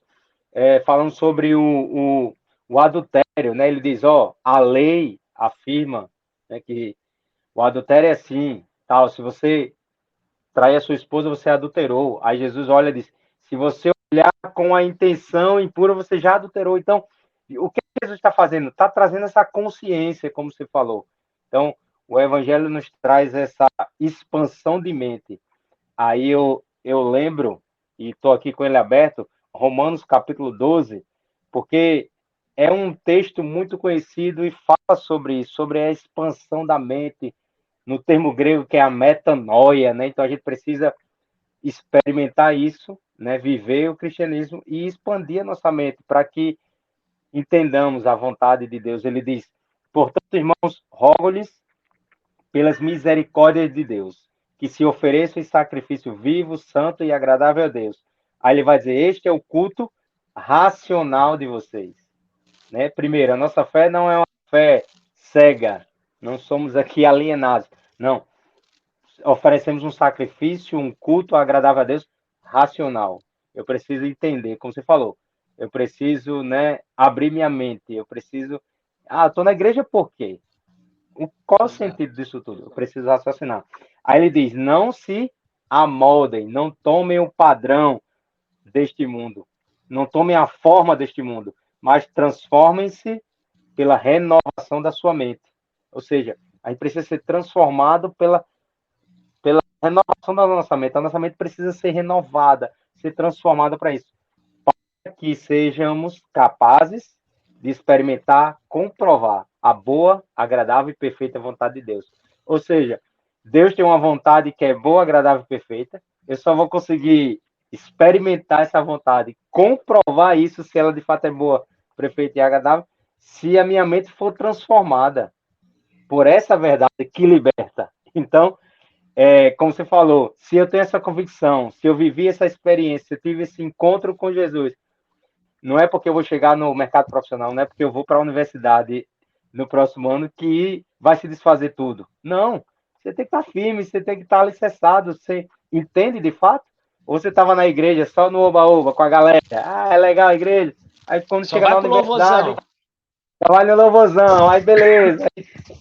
falando sobre o adultério, né? Ele diz, a lei afirma, né, que o adultério é assim, tal, se você trair a sua esposa, você adulterou. Aí Jesus olha e diz, se você olhar com a intenção impura, você já adulterou. Então, o que Jesus está fazendo? Está trazendo essa consciência, como você falou. Então, o Evangelho nos traz essa expansão de mente. Aí eu lembro, e estou aqui com ele aberto, Romanos capítulo 12, porque é um texto muito conhecido e fala sobre isso, sobre a expansão da mente, no termo grego que é a metanoia, né? Então a gente precisa experimentar isso, né? Viver o cristianismo e expandir a nossa mente para que entendamos a vontade de Deus. Ele diz, portanto, irmãos, rogo-lhes pelas misericórdias de Deus, que se ofereçam em sacrifício vivo, santo e agradável a Deus. Aí ele vai dizer, este é o culto racional de vocês. Né? Primeiro, a nossa fé não é uma fé cega, não somos aqui alienados. Não, oferecemos um sacrifício, um culto agradável a Deus racional. Eu preciso entender, como você falou, eu preciso, né, abrir minha mente, eu preciso... estou na igreja por quê? Qual é o Exato. sentido disso tudo? Eu preciso raciocinar. Aí ele diz, não se amoldem, não tomem o padrão deste mundo, não tomem a forma deste mundo, mas transformem-se pela renovação da sua mente. Ou seja, a gente precisa ser transformado pela renovação da nossa mente. A nossa mente precisa ser renovada, ser transformada para isso. Para que sejamos capazes de experimentar, comprovar a boa, agradável e perfeita vontade de Deus. Ou seja, Deus tem uma vontade que é boa, agradável e perfeita. Eu só vou conseguir experimentar essa vontade, comprovar isso, se ela de fato é boa, perfeita e agradável, se a minha mente for transformada por essa verdade que liberta. Então, como você falou, se eu tenho essa convicção, se eu vivi essa experiência, se eu tive esse encontro com Jesus, não é porque eu vou chegar no mercado profissional, não é porque eu vou para a universidade no próximo ano que vai se desfazer tudo. Não, você tem que estar firme, você tem que estar alicerçado, você entende de fato? Ou você estava na igreja só no oba-oba com a galera, é legal a igreja, aí quando Só chega vai na pro universidade, louvorzão. trabalha no louvorzão, aí beleza,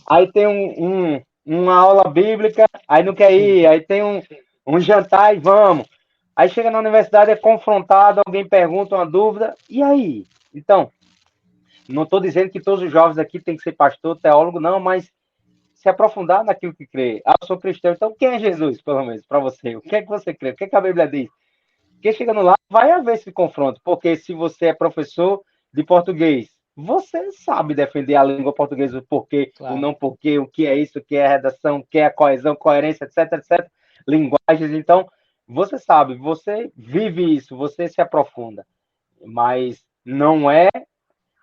aí tem uma aula bíblica, aí não quer ir, aí tem um jantar e vamos. Aí chega na universidade, é confrontado, alguém pergunta uma dúvida, e aí? Então, não estou dizendo que todos os jovens aqui têm que ser pastor, teólogo, não, mas se aprofundar naquilo que crê. Eu sou cristão, então quem é Jesus, pelo menos, para você? O que é que você crê? O que é que a Bíblia diz? Porque chegando lá, vai haver esse confronto, porque se você é professor de português, você sabe defender a língua portuguesa, o porquê, o Claro. não porquê, o que é isso, o que é a redação, o que é a coesão, coerência, etc, etc. Linguagens, então, você sabe, você vive isso, você se aprofunda. Mas não é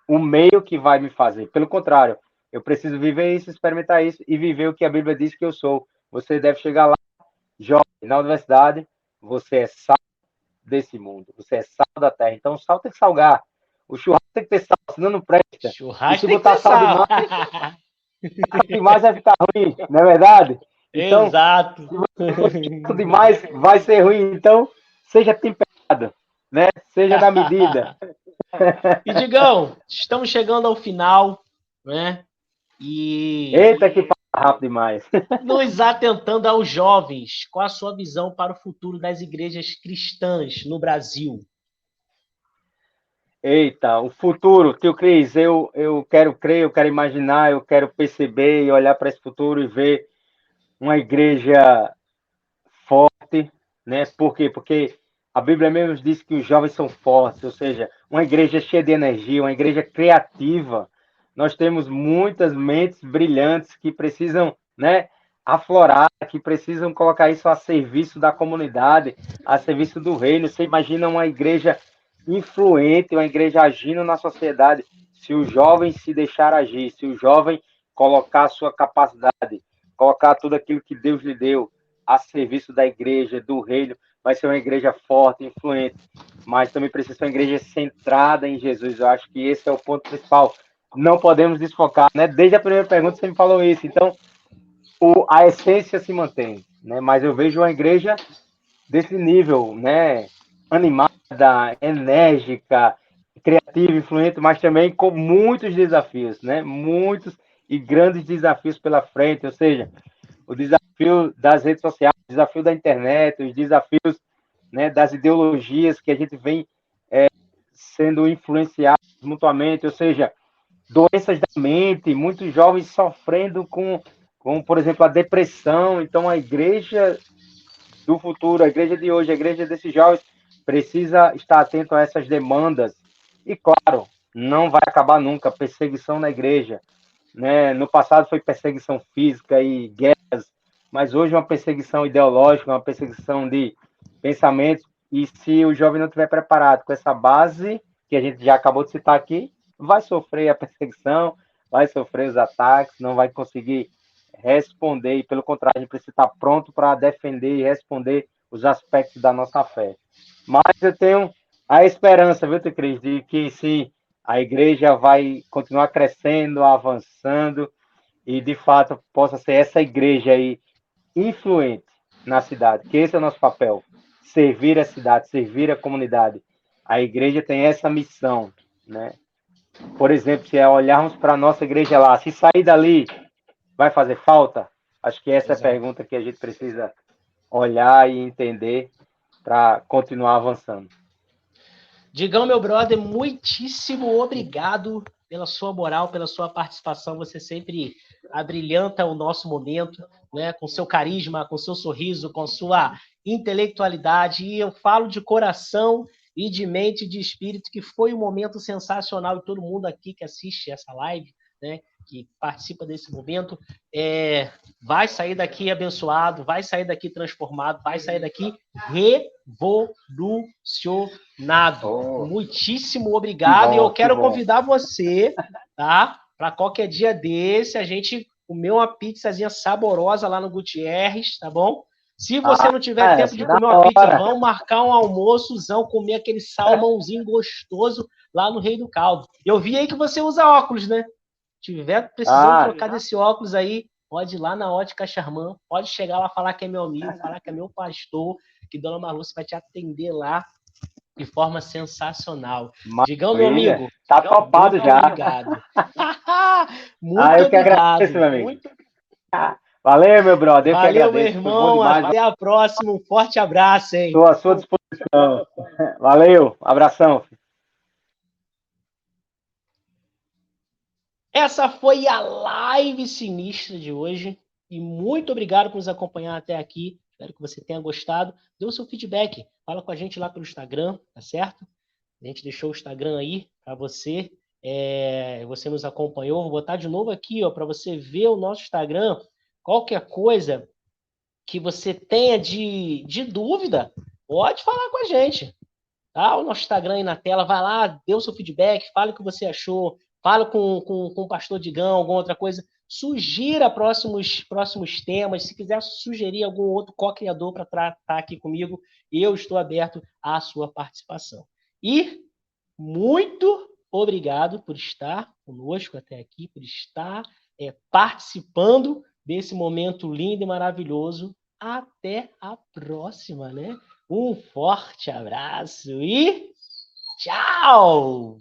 o meio que vai me fazer. Pelo contrário, eu preciso viver isso, experimentar isso e viver o que a Bíblia diz que eu sou. Você deve chegar lá, jovem, na universidade, você é sal desse mundo, você é sal da terra. Então, o sal tem que salgar. O churrasco tem que ter sal, senão não presta. E Churrasco se tem que botar ter sal. sal demais vai ficar ruim, não é verdade? Então, Exato. se você for churrasco demais, vai ser ruim. Então, seja temperado, né? Seja na medida. E Digão, estamos chegando ao final, né? E Eita, que passa rápido demais. nos atentando aos jovens, qual a sua visão para o futuro das igrejas cristãs no Brasil? Eita, o futuro, tio Cris, eu quero crer, eu quero imaginar, eu quero perceber e olhar para esse futuro e ver uma igreja forte, né? Por quê? Porque a Bíblia mesmo diz que os jovens são fortes, ou seja, uma igreja cheia de energia, uma igreja criativa. Nós temos muitas mentes brilhantes que precisam, né, aflorar, que precisam colocar isso a serviço da comunidade, a serviço do reino. Você imagina uma igreja influente, uma igreja agindo na sociedade, se o jovem se deixar agir, se o jovem colocar a sua capacidade, colocar tudo aquilo que Deus lhe deu a serviço da igreja, do reino, vai ser uma igreja forte, influente, mas também precisa ser uma igreja centrada em Jesus. Eu acho que esse é o ponto principal. Não podemos desfocar, né? Desde a primeira pergunta você me falou isso. Então, a essência se mantém, né? Mas eu vejo uma igreja desse nível, né? Animada, enérgica, criativa, influente, mas também com muitos desafios, né? Muitos e grandes desafios pela frente, ou seja, o desafio das redes sociais, o desafio da internet, os desafios, né, das ideologias que a gente vem sendo influenciados mutuamente, ou seja, doenças da mente, muitos jovens sofrendo com, por exemplo, a depressão. Então, a igreja do futuro, a igreja de hoje, a igreja desses jovens, precisa estar atento a essas demandas. E, claro, não vai acabar nunca a perseguição na igreja, né? No passado foi perseguição física e guerras, mas hoje é uma perseguição ideológica, uma perseguição de pensamentos. E se o jovem não estiver preparado com essa base, que a gente já acabou de citar aqui, vai sofrer a perseguição, vai sofrer os ataques, não vai conseguir responder, e pelo contrário, a gente precisa estar pronto para defender e responder os aspectos da nossa fé. Mas eu tenho a esperança, viu, Cris, de que se a igreja vai continuar crescendo, avançando, e de fato possa ser essa igreja aí influente na cidade, que esse é o nosso papel, servir a cidade, servir a comunidade. A igreja tem essa missão, né? Por exemplo, se olharmos para a nossa igreja lá, se sair dali, vai fazer falta? Acho que essa é a Exato. pergunta que a gente precisa olhar e entender para continuar avançando. Digão, meu brother, muitíssimo obrigado pela sua moral, pela sua participação. Você sempre abrilhanta o nosso momento, né? Com seu carisma, com seu sorriso, com sua intelectualidade. E eu falo de coração e de mente e de espírito que foi um momento sensacional e todo mundo aqui que assiste essa live, né? Que participa desse momento, vai sair daqui abençoado, vai sair daqui transformado, vai sair daqui revolucionado. Muitíssimo obrigado. E eu quero convidar você, tá? Para qualquer dia desse, a gente comer uma pizzazinha saborosa lá no Gutierrez, tá bom? Se você não tiver tempo de comer uma pizza, vamos marcar um almoçozão, comer aquele salmãozinho gostoso lá no Rei do Caldo. Eu vi aí que você usa óculos, né? Tiver precisando trocar desse óculos aí, pode ir lá na Ótica Charmant, pode chegar lá falar que é meu amigo, falar que é meu pastor, que Dona Marluce vai te atender lá de forma sensacional. Digão, meu amigo, tá topado já. Obrigado. Muito eu que agradeço, meu amigo. Valeu, meu brother. Valeu, meu irmão. Até a próxima. Um forte abraço, hein? Estou à sua disposição. Valeu, abração. Essa foi a live sinistra de hoje. E muito obrigado por nos acompanhar até aqui. Espero que você tenha gostado. Dê o seu feedback. Fala com a gente lá pelo Instagram, tá certo? A gente deixou o Instagram aí para você. Você nos acompanhou. Vou botar de novo aqui, ó, para você ver o nosso Instagram. Qualquer coisa que você tenha de dúvida, pode falar com a gente. Tá? O nosso Instagram aí na tela, vai lá, dê o seu feedback, fale o que você achou, fale com o pastor Digão, alguma outra coisa, sugira próximos temas, se quiser sugerir algum outro co-criador para tratar aqui comigo, eu estou aberto à sua participação. E muito obrigado por estar conosco até aqui, por estar participando desse momento lindo e maravilhoso. Até a próxima, né? Um forte abraço e tchau!